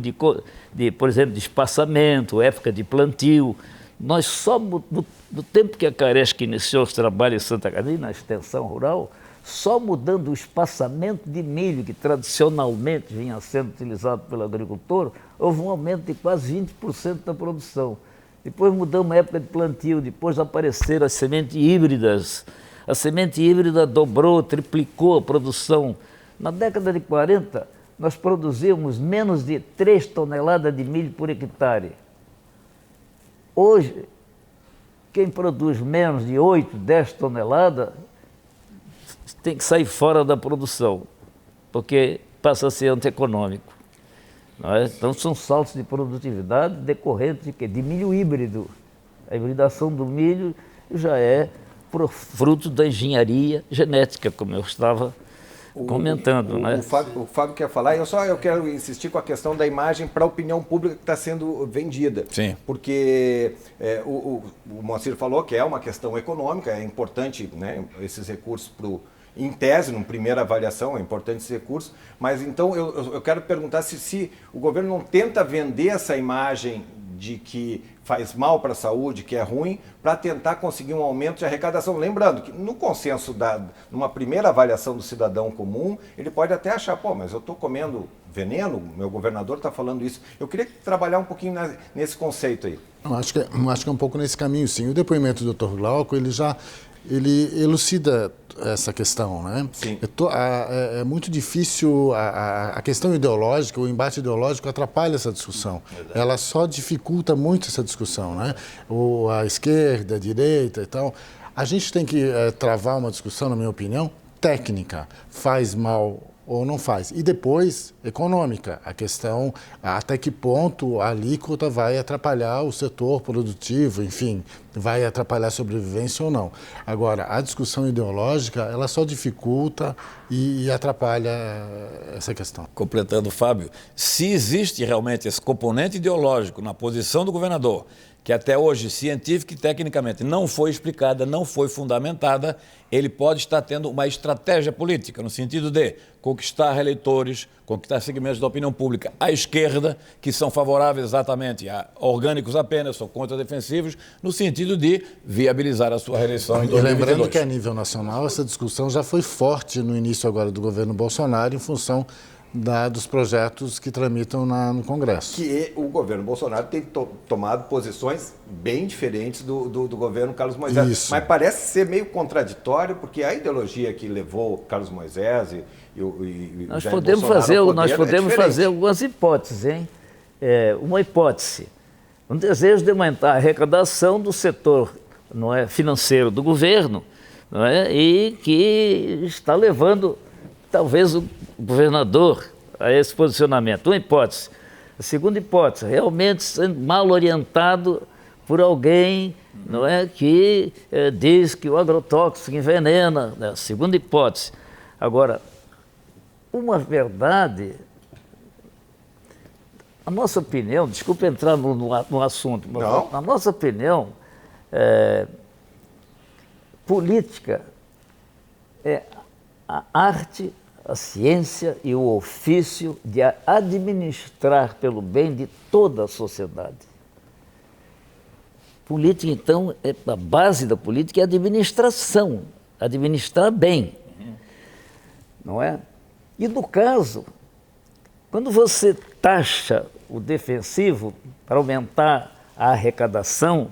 por exemplo, de espaçamento, época de plantio. Nós só, no tempo que a Caresc iniciou os trabalhos em Santa Catarina, na extensão rural, só mudando o espaçamento de milho, que tradicionalmente vinha sendo utilizado pelo agricultor, houve um aumento de quase 20% da produção. Depois mudamos a época de plantio, depois apareceram as sementes híbridas. A semente híbrida dobrou, triplicou a produção. Na década de 40, nós produzíamos menos de 3 toneladas de milho por hectare. Hoje, quem produz menos de 8, 10 toneladas tem que sair fora da produção, porque passa a ser antieconômico. Não é? Então, são saltos de produtividade decorrentes de quê? De milho híbrido. A hibridação do milho já é fruto da engenharia genética, como eu estava comentando. Né? O Fábio quer falar, eu quero insistir com a questão da imagem para a opinião pública que está sendo vendida. Sim. Porque o Moacir falou que é uma questão econômica, é importante, né, esses recursos em tese, numa primeira avaliação, é importante esse recurso, mas então eu quero perguntar se o governo não tenta vender essa imagem de que faz mal para a saúde, que é ruim, para tentar conseguir um aumento de arrecadação. Lembrando que no consenso, numa primeira avaliação do cidadão comum, ele pode até achar, mas eu estou comendo veneno, meu governador está falando isso. Eu queria trabalhar um pouquinho nesse conceito aí. Eu acho que é um pouco nesse caminho, sim. O depoimento do Dr. Glauco, ele elucida essa questão, né? Sim. É muito difícil, a questão ideológica, o embate ideológico atrapalha essa discussão. Verdade. Ela só dificulta muito essa discussão, né? A esquerda, a direita e tal. A gente tem que travar uma discussão, na minha opinião, técnica. Faz mal ou não faz. E depois, econômica, a questão até que ponto a alíquota vai atrapalhar o setor produtivo, enfim, vai atrapalhar a sobrevivência ou não. Agora, a discussão ideológica, ela só dificulta e atrapalha essa questão. Completando, Fábio, se existe realmente esse componente ideológico na posição do governador, que até hoje, científica e tecnicamente, não foi explicada, não foi fundamentada, ele pode estar tendo uma estratégia política, no sentido de conquistar eleitores, conquistar segmentos da opinião pública à esquerda, que são favoráveis exatamente a orgânicos apenas, ou contra-defensivos, no sentido de viabilizar a sua reeleição em 2022. E lembrando que a nível nacional, essa discussão já foi forte no início agora do governo Bolsonaro, em função dos projetos que tramitam no Congresso. Que o governo Bolsonaro tem tomado posições bem diferentes do governo Carlos Moisés. Isso. Mas parece ser meio contraditório, porque a ideologia que levou Carlos Moisés e nós Jair podemos Bolsonaro fazer, ao poder nós podemos é fazer algumas hipóteses, hein? Uma hipótese, um desejo de aumentar a arrecadação do setor, não é, financeiro do governo, não é, e que está levando talvez o governador a esse posicionamento. Uma hipótese. A segunda hipótese, realmente sendo mal orientado por alguém, não é, que diz que o agrotóxico envenena. Né? Segunda hipótese. Agora, uma verdade, a nossa opinião, desculpa entrar no assunto, mas a nossa opinião, política é a arte, a ciência e o ofício de administrar pelo bem de toda a sociedade. Política, então, a base da política é a administração, administrar bem, não é? E no caso, quando você taxa o defensivo para aumentar a arrecadação,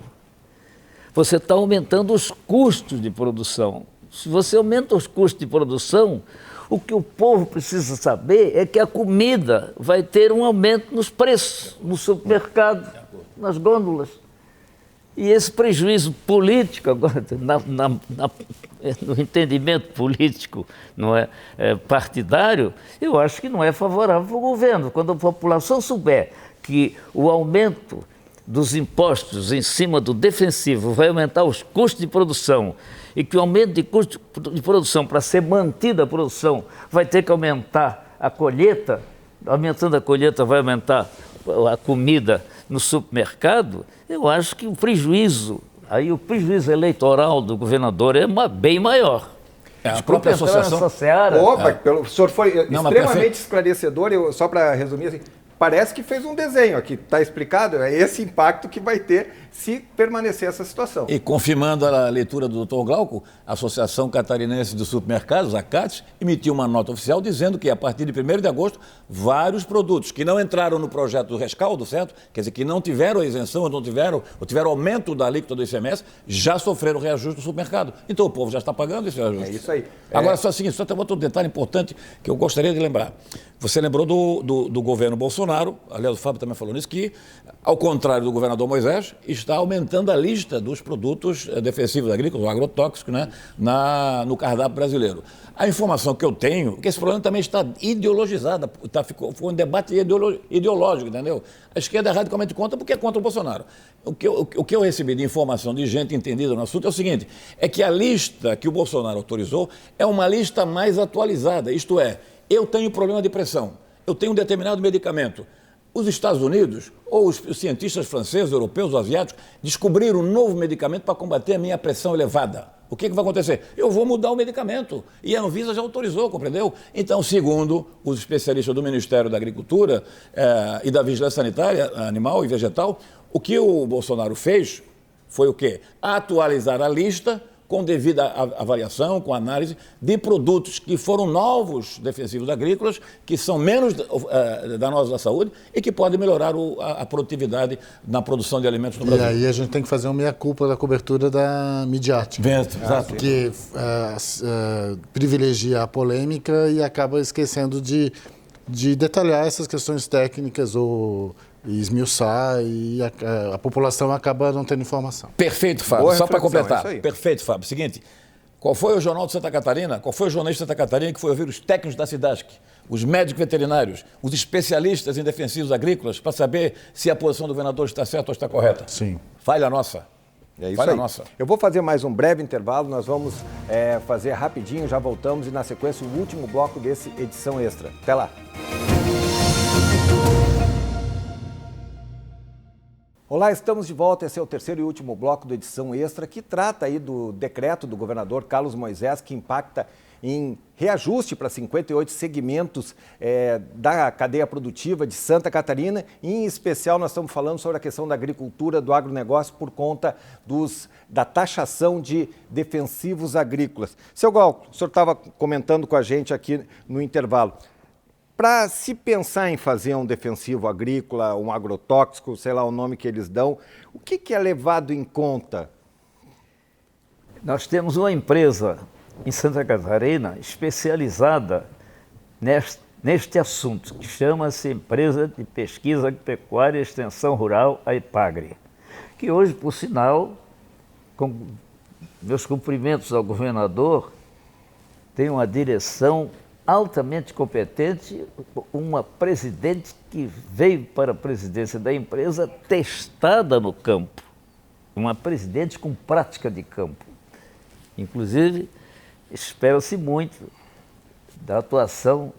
você está aumentando os custos de produção. Se você aumenta os custos de produção, o que o povo precisa saber é que a comida vai ter um aumento nos preços, no supermercado, nas gôndolas. E esse prejuízo político, agora, no entendimento político, não é, partidário, eu acho que não é favorável para o governo. Quando a população souber que o aumento dos impostos em cima do defensivo vai aumentar os custos de produção e que o aumento de custo de produção, para ser mantida a produção, vai ter que aumentar a colheita, aumentando a colheita vai aumentar a comida no supermercado, eu acho que o prejuízo eleitoral do governador é bem maior. A própria associação... O senhor foi extremamente esclarecedor, só para resumir assim, parece que fez um desenho aqui, está explicado, é esse impacto que vai ter se permanecer essa situação. E confirmando a leitura do Dr. Glauco, a Associação Catarinense dos Supermercados, a CAT, emitiu uma nota oficial dizendo que a partir de 1º de agosto, vários produtos que não entraram no projeto do rescaldo, certo? Quer dizer, que não tiveram a isenção, ou tiveram aumento da alíquota do ICMS, já sofreram reajuste no supermercado. Então o povo já está pagando esse reajuste. É isso aí. Agora, só o seguinte, só tem outro detalhe importante que eu gostaria de lembrar. Você lembrou do governo Bolsonaro, aliás, o Fábio também falou nisso, que, ao contrário do governador Moisés, está aumentando a lista dos produtos defensivos agrícolas, ou agrotóxicos, né, no cardápio brasileiro. A informação que eu tenho é que esse problema também está ideologizado, foi um debate ideológico, entendeu? A esquerda é radicalmente contra porque é contra o Bolsonaro. O que eu recebi de informação de gente entendida no assunto é o seguinte, é que a lista que o Bolsonaro autorizou é uma lista mais atualizada, isto é, eu tenho problema de pressão, eu tenho um determinado medicamento. Os Estados Unidos, ou os cientistas franceses, europeus, asiáticos, descobriram um novo medicamento para combater a minha pressão elevada. O que vai acontecer? Eu vou mudar o medicamento. E a Anvisa já autorizou, compreendeu? Então, segundo os especialistas do Ministério da Agricultura e da Vigilância Sanitária, animal e vegetal, o que o Bolsonaro fez foi o quê? Atualizar a lista com devida avaliação, com análise de produtos que foram novos defensivos agrícolas, que são menos danosos à saúde e que podem melhorar a produtividade na produção de alimentos no Brasil. E aí a gente tem que fazer uma meia-culpa da cobertura midiática. Exato. Que privilegia a polêmica e acaba esquecendo de detalhar essas questões técnicas ou esmiuçar, e a população acaba não tendo informação. Perfeito, Fábio. Só para completar. Perfeito, Fábio. Seguinte, qual foi o Jornal de Santa Catarina? Qual foi o jornalista de Santa Catarina que foi ouvir os técnicos da SIDASC, os médicos veterinários, os especialistas em defensivos agrícolas, para saber se a posição do governador está certa ou está correta? Sim. Falha nossa. É isso aí. Eu vou fazer mais um breve intervalo, nós vamos fazer rapidinho, já voltamos e na sequência o último bloco desse edição extra. Até lá. Olá, estamos de volta. Esse é o terceiro e último bloco do Edição Extra, que trata aí do decreto do governador Carlos Moisés, que impacta em reajuste para 58 segmentos da cadeia produtiva de Santa Catarina. Em especial, nós estamos falando sobre a questão da agricultura, do agronegócio, por conta da taxação de defensivos agrícolas. Seu Glauco, o senhor estava comentando com a gente aqui no intervalo. Para se pensar em fazer um defensivo agrícola, um agrotóxico, sei lá o nome que eles dão, o que é levado em conta? Nós temos uma empresa em Santa Catarina especializada neste assunto, que chama-se Empresa de Pesquisa Agropecuária e Extensão Rural, a EPAGRE, que hoje, por sinal, com meus cumprimentos ao governador, tem uma direção altamente competente, uma presidente que veio para a presidência da empresa testada no campo, uma presidente com prática de campo. Inclusive, espera-se muito da atuação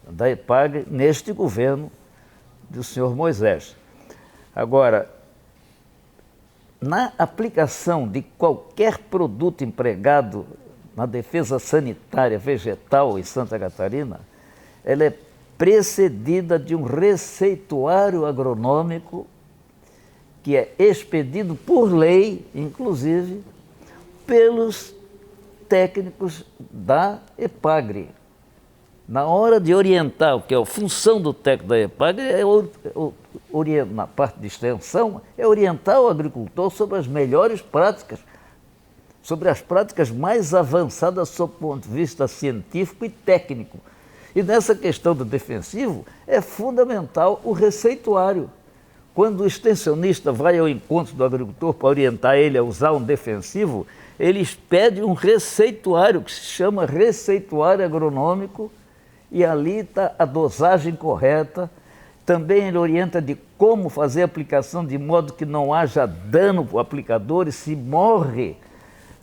da EPAGRE neste governo do senhor Moisés. Agora, na aplicação de qualquer produto empregado na defesa sanitária vegetal em Santa Catarina, ela é precedida de um receituário agronômico que é expedido por lei, inclusive, pelos técnicos da EPAGRE. Na hora de orientar, o que é a função do técnico da EPAGRE, na parte de extensão, é orientar o agricultor sobre as melhores práticas, sobre as práticas mais avançadas sob o ponto de vista científico e técnico. E nessa questão do defensivo, é fundamental o receituário. Quando o extensionista vai ao encontro do agricultor para orientar ele a usar um defensivo, eles pedem um receituário, que se chama receituário agronômico, e ali está a dosagem correta. Também ele orienta de como fazer a aplicação de modo que não haja dano para o aplicador, e se morre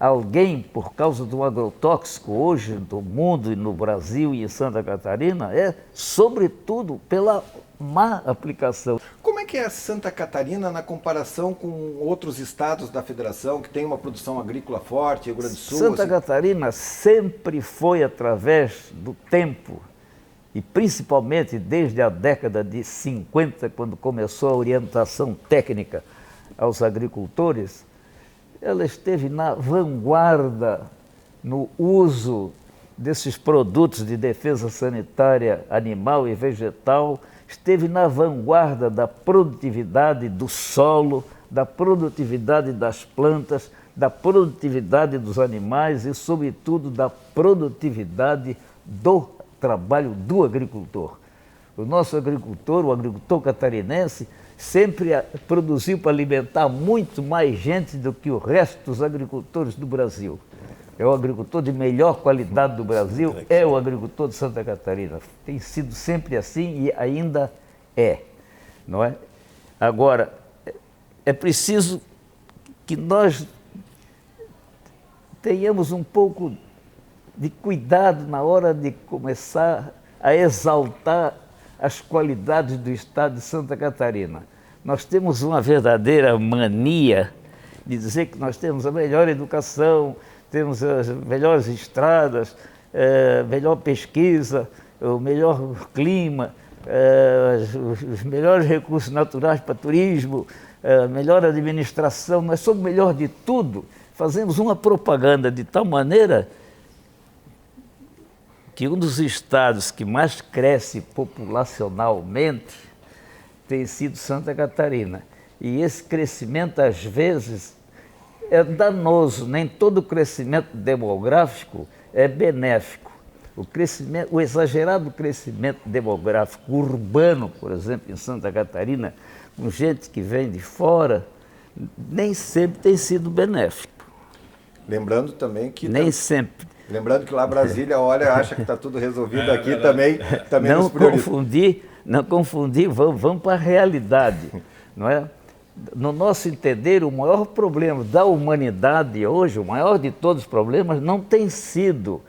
alguém por causa do agrotóxico hoje no mundo e no Brasil e em Santa Catarina, é sobretudo pela má aplicação. Como é que é Santa Catarina na comparação com outros estados da federação que tem uma produção agrícola forte, Rio Grande do Sul? Santa Catarina sempre foi, através do tempo, e principalmente desde a década de 50, quando começou a orientação técnica aos agricultores, ela esteve na vanguarda no uso desses produtos de defesa sanitária animal e vegetal, esteve na vanguarda da produtividade do solo, da produtividade das plantas, da produtividade dos animais e, sobretudo, da produtividade do trabalho do agricultor. O nosso agricultor, o agricultor catarinense, sempre produziu para alimentar muito mais gente do que o resto dos agricultores do Brasil. É o agricultor de melhor qualidade do Brasil, é o agricultor de Santa Catarina. Tem sido sempre assim e ainda é, não é? Agora, é preciso que nós tenhamos um pouco de cuidado na hora de começar a exaltar as qualidades do estado de Santa Catarina. Nós temos uma verdadeira mania de dizer que nós temos a melhor educação, temos as melhores estradas, melhor pesquisa, o melhor clima, os melhores recursos naturais para turismo, melhor administração. Nós somos o melhor de tudo. Fazemos uma propaganda de tal maneira que um dos estados que mais cresce populacionalmente tem sido Santa Catarina. E esse crescimento, às vezes, é danoso. Nem todo crescimento demográfico é benéfico. O exagerado crescimento demográfico urbano, por exemplo, em Santa Catarina, com gente que vem de fora, nem sempre tem sido benéfico. Lembrando também que... Nem sempre. Lembrando que lá Brasília, olha, acha que está tudo resolvido aqui, também não confundir, vamos para a realidade, não é? No nosso entender, o maior problema da humanidade hoje, o maior de todos os problemas, não tem sido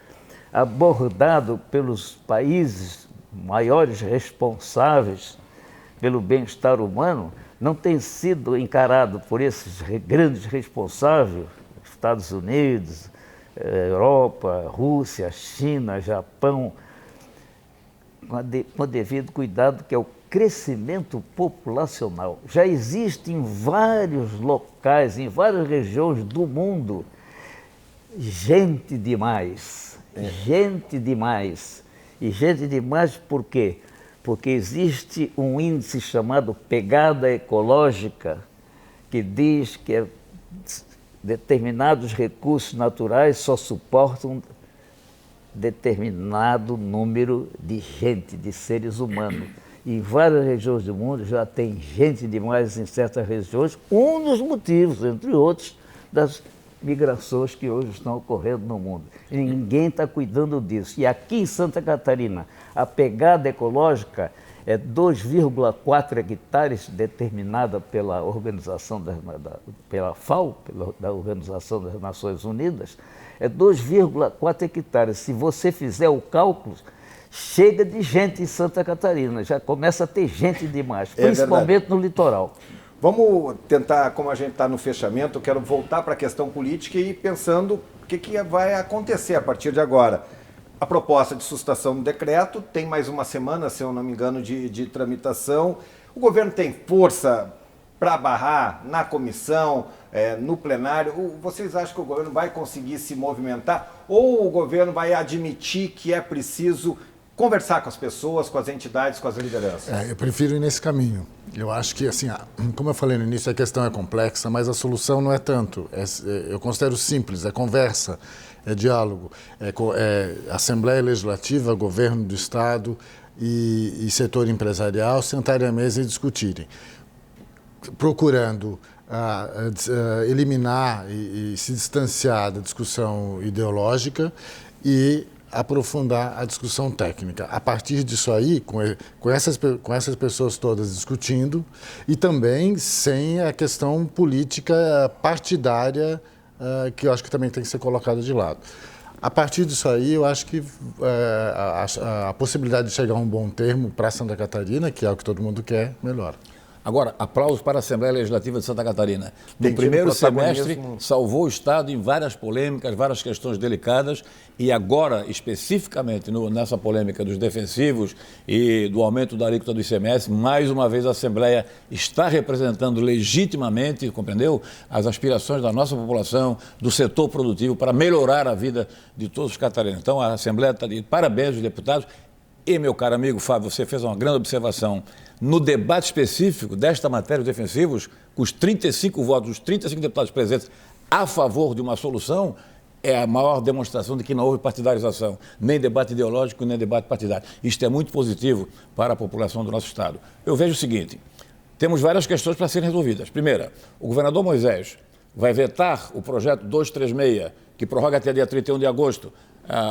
abordado pelos países maiores responsáveis pelo bem-estar humano, não tem sido encarado por esses grandes responsáveis, Estados Unidos, Europa, Rússia, China, Japão, com o devido cuidado, que é o crescimento populacional. Já existe em vários locais, em várias regiões do mundo, gente demais. Gente demais. E gente demais por quê? Porque existe um índice chamado pegada ecológica, que diz que determinados recursos naturais só suportam determinado número de gente, de seres humanos. E em várias regiões do mundo já tem gente demais em certas regiões, um dos motivos, entre outros, das migrações que hoje estão ocorrendo no mundo. E ninguém está cuidando disso. E aqui em Santa Catarina, a pegada ecológica é 2,4 hectares, determinada pela Organização pela FAO, da Organização das Nações Unidas, é 2,4 hectares. Se você fizer o cálculo, chega de gente em Santa Catarina, já começa a ter gente demais, principalmente no litoral. Vamos tentar, como a gente está no fechamento, eu quero voltar para a questão política e ir pensando o que vai acontecer a partir de agora. A proposta de sustação do decreto tem mais uma semana, se eu não me engano, de tramitação. O governo tem força para barrar na comissão, no plenário? Vocês acham que o governo vai conseguir se movimentar? Ou o governo vai admitir que é preciso conversar com as pessoas, com as entidades, com as lideranças? Eu prefiro ir nesse caminho. Eu acho que, assim, como eu falei no início, a questão é complexa, mas a solução não é tanto. Eu considero simples, é conversa, é diálogo, é Assembleia Legislativa, governo do Estado e setor empresarial sentarem à mesa e discutirem, procurando eliminar e se distanciar da discussão ideológica e aprofundar a discussão técnica. A partir disso aí, com essas pessoas todas discutindo e também sem a questão política partidária, que eu acho que também tem que ser colocada de lado. A partir disso aí, eu acho que a possibilidade de chegar a um bom termo para Santa Catarina, que é o que todo mundo quer, melhora. Agora, aplausos para a Assembleia Legislativa de Santa Catarina. No primeiro semestre, salvou o Estado em várias polêmicas, várias questões delicadas, e agora, especificamente nessa polêmica dos defensivos e do aumento da alíquota do ICMS, mais uma vez a Assembleia está representando legitimamente, compreendeu, as aspirações da nossa população, do setor produtivo, para melhorar a vida de todos os catarinenses. Então, a Assembleia está de parabéns aos deputados. E, meu caro amigo Fábio, você fez uma grande observação. No debate específico desta matéria, os defensivos, com os 35 votos, os 35 deputados presentes a favor de uma solução, é a maior demonstração de que não houve partidarização, nem debate ideológico, nem debate partidário. Isto é muito positivo para a população do nosso Estado. Eu vejo o seguinte, temos várias questões para serem resolvidas. Primeira, o governador Moisés vai vetar o projeto 236, que prorroga até dia 31 de agosto,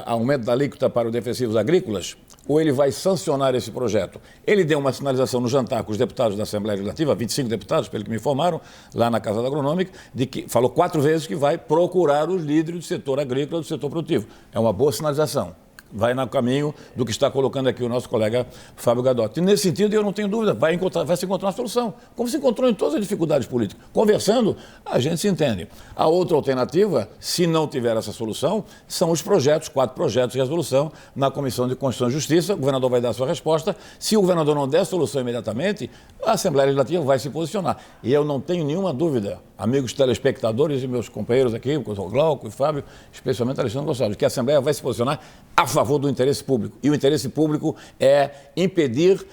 aumento da alíquota para os defensivos agrícolas, ou ele vai sancionar esse projeto? Ele deu uma sinalização no jantar com os deputados da Assembleia Legislativa, 25 deputados, pelo que me informaram, lá na Casa da Agronômica, de que falou 4 vezes que vai procurar os líderes do setor agrícola e do setor produtivo. É uma boa sinalização. Vai no caminho do que está colocando aqui o nosso colega Fábio Gadotti. E nesse sentido, eu não tenho dúvida, vai se encontrar uma solução, como se encontrou em todas as dificuldades políticas. Conversando, a gente se entende. A outra alternativa, se não tiver essa solução, são os projetos, 4 projetos de resolução na Comissão de Constituição e Justiça. O governador vai dar a sua resposta. Se o governador não der a solução imediatamente, a Assembleia Legislativa vai se posicionar. E eu não tenho nenhuma dúvida, amigos telespectadores e meus companheiros aqui, o Glauco e o Fábio, especialmente Alexandre Gonçalves, que a Assembleia vai se posicionar a favor do interesse público. E o interesse público é impedir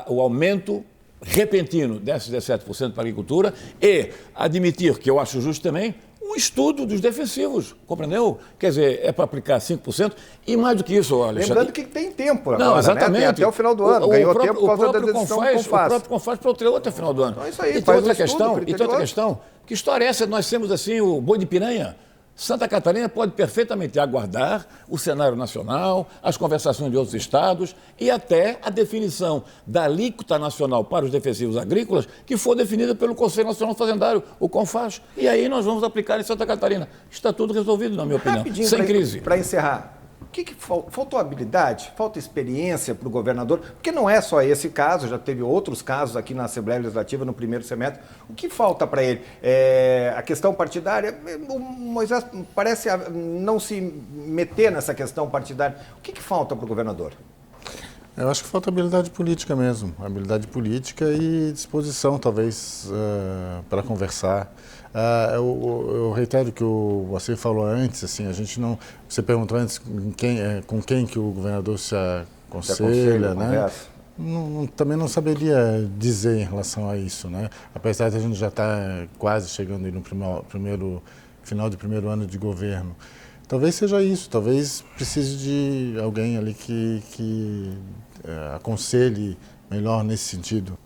o aumento repentino desses 17% para a agricultura e admitir, que eu acho justo também, um estudo dos defensivos, compreendeu? Quer dizer, é para aplicar 5% e mais do que isso, Alexandre. Lembrando que tem tempo agora, não, exatamente. Né? Tem até o final do ano. Ganhou tempo por causa da decisão do CONFAS. O próprio CONFAS protelou até o final do ano. Então é isso aí, e tem outra questão. Que história é essa? Nós temos assim o boi de piranha. Santa Catarina pode perfeitamente aguardar o cenário nacional, as conversações de outros estados e até a definição da alíquota nacional para os defensivos agrícolas, que for definida pelo Conselho Nacional Fazendário, o CONFAS. E aí nós vamos aplicar em Santa Catarina. Está tudo resolvido, na minha opinião, sem crise. Para encerrar, O que faltou habilidade? Falta experiência para o governador? Porque não é só esse caso, já teve outros casos aqui na Assembleia Legislativa no primeiro semestre. O que falta para ele? A questão partidária, o Moisés parece não se meter nessa questão partidária. O que falta para o governador? Eu acho que falta habilidade política mesmo, habilidade política e disposição, talvez, para conversar. Eu reitero que o Moacir falou antes, assim, a gente não... Você perguntou antes com quem que o governador se aconselha, né? Também não saberia dizer em relação a isso, né? Apesar de a gente já estar quase chegando aí no final do primeiro ano de governo. Talvez seja isso, talvez precise de alguém ali que aconselhe melhor nesse sentido.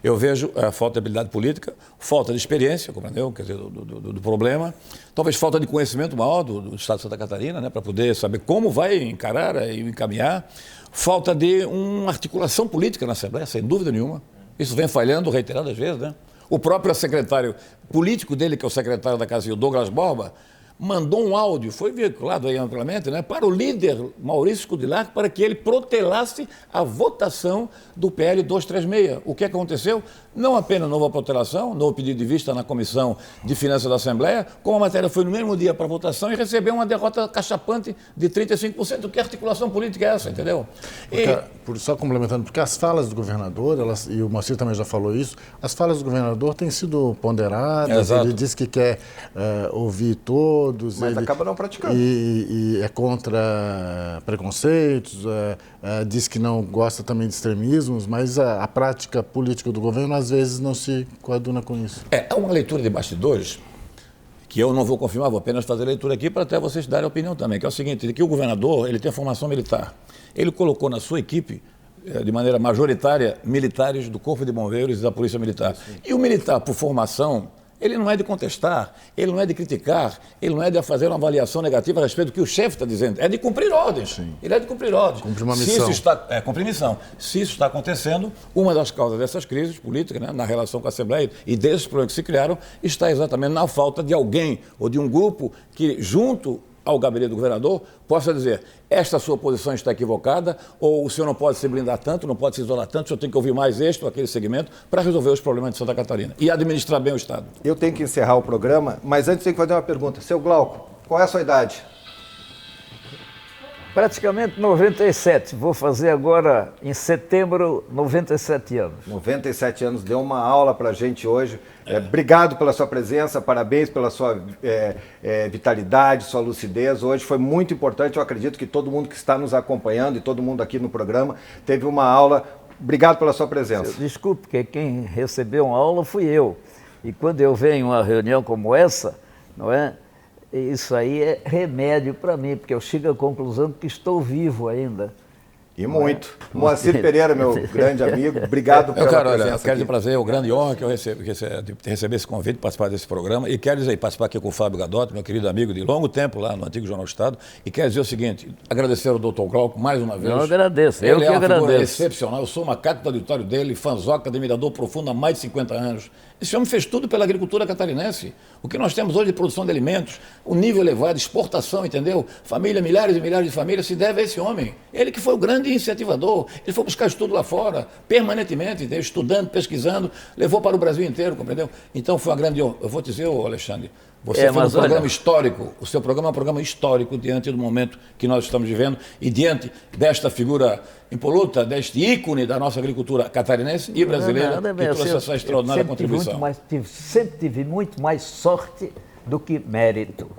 Eu vejo a falta de habilidade política, falta de experiência, compreendeu? Quer dizer, do problema, talvez falta de conhecimento maior do Estado de Santa Catarina, né, para poder saber como vai encarar e encaminhar, falta de uma articulação política na Assembleia, sem dúvida nenhuma. Isso vem falhando reiteradas vezes, né? O próprio secretário político dele, que é o secretário da Casa Civil, Douglas Borba, mandou um áudio, foi veiculado aí amplamente, né, para o líder Maurício Scudillar, para que ele protelasse a votação do PL 236. O que aconteceu? Não apenas não houve a protelação, não houve pedido de vista na Comissão de Finanças da Assembleia, como a matéria foi no mesmo dia para votação e recebeu uma derrota cachapante de 35%. Que articulação política é essa, entendeu? Só complementando, porque as falas do governador, e o Moacir também já falou isso, as falas do governador têm sido ponderadas. Exato. Ele diz que quer ouvir todos. Mas acaba não praticando. E é contra preconceitos, diz que não gosta também de extremismos, mas a prática política do governo às vezes não se coaduna com isso. É uma leitura de bastidores que eu não vou confirmar, vou apenas fazer a leitura aqui para até vocês darem a opinião também, que é o seguinte, que o governador ele tem formação militar. Ele colocou na sua equipe, de maneira majoritária, militares do Corpo de Bombeiros e da Polícia Militar. Sim. E o militar, por formação, ele não é de contestar, ele não é de criticar, ele não é de fazer uma avaliação negativa a respeito do que o chefe está dizendo, é de cumprir ordens. Sim. Ele é de cumprir ordens. Cumprir uma missão. Cumprir missão. Se isso está acontecendo, uma das causas dessas crises políticas, né, na relação com a Assembleia e desses problemas que se criaram, está exatamente na falta de alguém ou de um grupo que, junto ao gabinete do governador, possa dizer, esta sua posição está equivocada, ou o senhor não pode se blindar tanto, não pode se isolar tanto, o senhor tem que ouvir mais este ou aquele segmento para resolver os problemas de Santa Catarina e administrar bem o Estado. Eu tenho que encerrar o programa, mas antes tenho que fazer uma pergunta. Seu Glauco, qual é a sua idade? Praticamente 97. Vou fazer agora, em setembro, 97 anos. 97 anos, deu uma aula para a gente hoje. Obrigado pela sua presença, parabéns pela sua vitalidade, sua lucidez. Hoje foi muito importante, eu acredito que todo mundo que está nos acompanhando e todo mundo aqui no programa teve uma aula. Obrigado pela sua presença. Desculpe, porque quem recebeu uma aula fui eu. E quando eu venho a uma reunião como essa, não é? Isso aí é remédio para mim, porque eu chego à conclusão que estou vivo ainda. E muito. Moacir Pereira, meu grande amigo, obrigado pela presença. Eu quero dizer prazer, é uma grande honra que eu receber esse convite, participar desse programa. E quero dizer, participar aqui com o Fábio Gadotti, meu querido amigo de longo tempo lá no antigo Jornal do Estado. E quero dizer o seguinte, agradecer ao Dr. Glauco mais uma vez. Eu agradeço, ele eu que agradeço. Figura excepcional, eu sou uma cátedra auditório dele, fãzoca, admirador profundo há mais de 50 anos. Esse homem fez tudo pela agricultura catarinense. O que nós temos hoje de produção de alimentos, o nível elevado, exportação, entendeu? Família, milhares e milhares de famílias se deve a esse homem. Ele que foi o grande incentivador, ele foi buscar estudo lá fora, permanentemente, entendeu? Estudando, pesquisando, levou para o Brasil inteiro, compreendeu? Então foi uma grande honra. Eu vou dizer, Alexandre, você fez um programa histórico, o seu programa é um programa histórico diante do momento que nós estamos vivendo e diante desta figura impoluta, deste ícone da nossa agricultura catarinense e brasileira, que trouxe essa extraordinária contribuição. Sempre tive muito mais sorte do que mérito.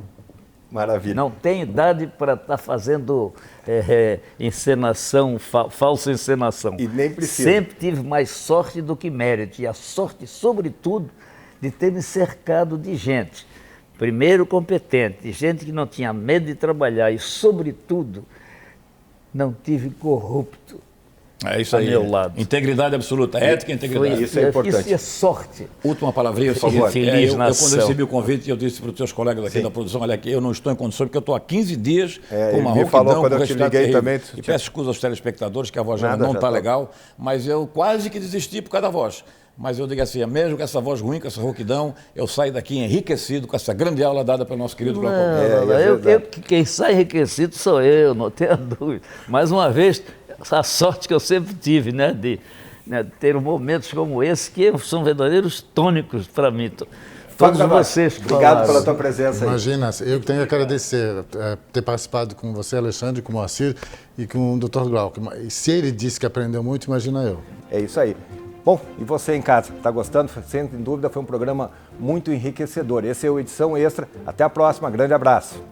Maravilha. Não tenho idade para estar fazendo encenação, falsa encenação. E nem precisa. Sempre tive mais sorte do que mérito. E a sorte, sobretudo, de ter me cercado de gente. Primeiro, competente, gente que não tinha medo de trabalhar e, sobretudo, não tive corrupto. É isso aí. Meu lado. Integridade absoluta, ética e integridade. Isso é importante. Isso é sorte. Última palavrinha, por favor. Feliz eu quando recebi o convite, eu disse para os teus colegas aqui da produção, olha aqui, eu não estou em condições, porque eu estou há 15 dias com uma rouquidão, falou quando eu te liguei também. E peço desculpas aos telespectadores, que a voz não está legal, mas eu quase que desisti por causa da voz. mas eu digo assim, mesmo com essa voz ruim, com essa rouquidão, eu saio daqui enriquecido com essa grande aula dada pelo nosso querido Glauco. Quem sai enriquecido sou eu, não tenha dúvida. Mais uma vez, essa sorte que eu sempre tive, né, de ter momentos como esse, que são verdadeiros tônicos para mim. Todos vocês. Obrigado pela tua presença aí. Imagina, eu tenho que agradecer ter participado com você, Alexandre, com o Moacir e com o Dr. Glauco. E se ele disse que aprendeu muito, imagina eu. É isso aí. Bom, e você em casa, está gostando? Sem dúvida, foi um programa muito enriquecedor. Esse é o Edição Extra. Até a próxima. Grande abraço.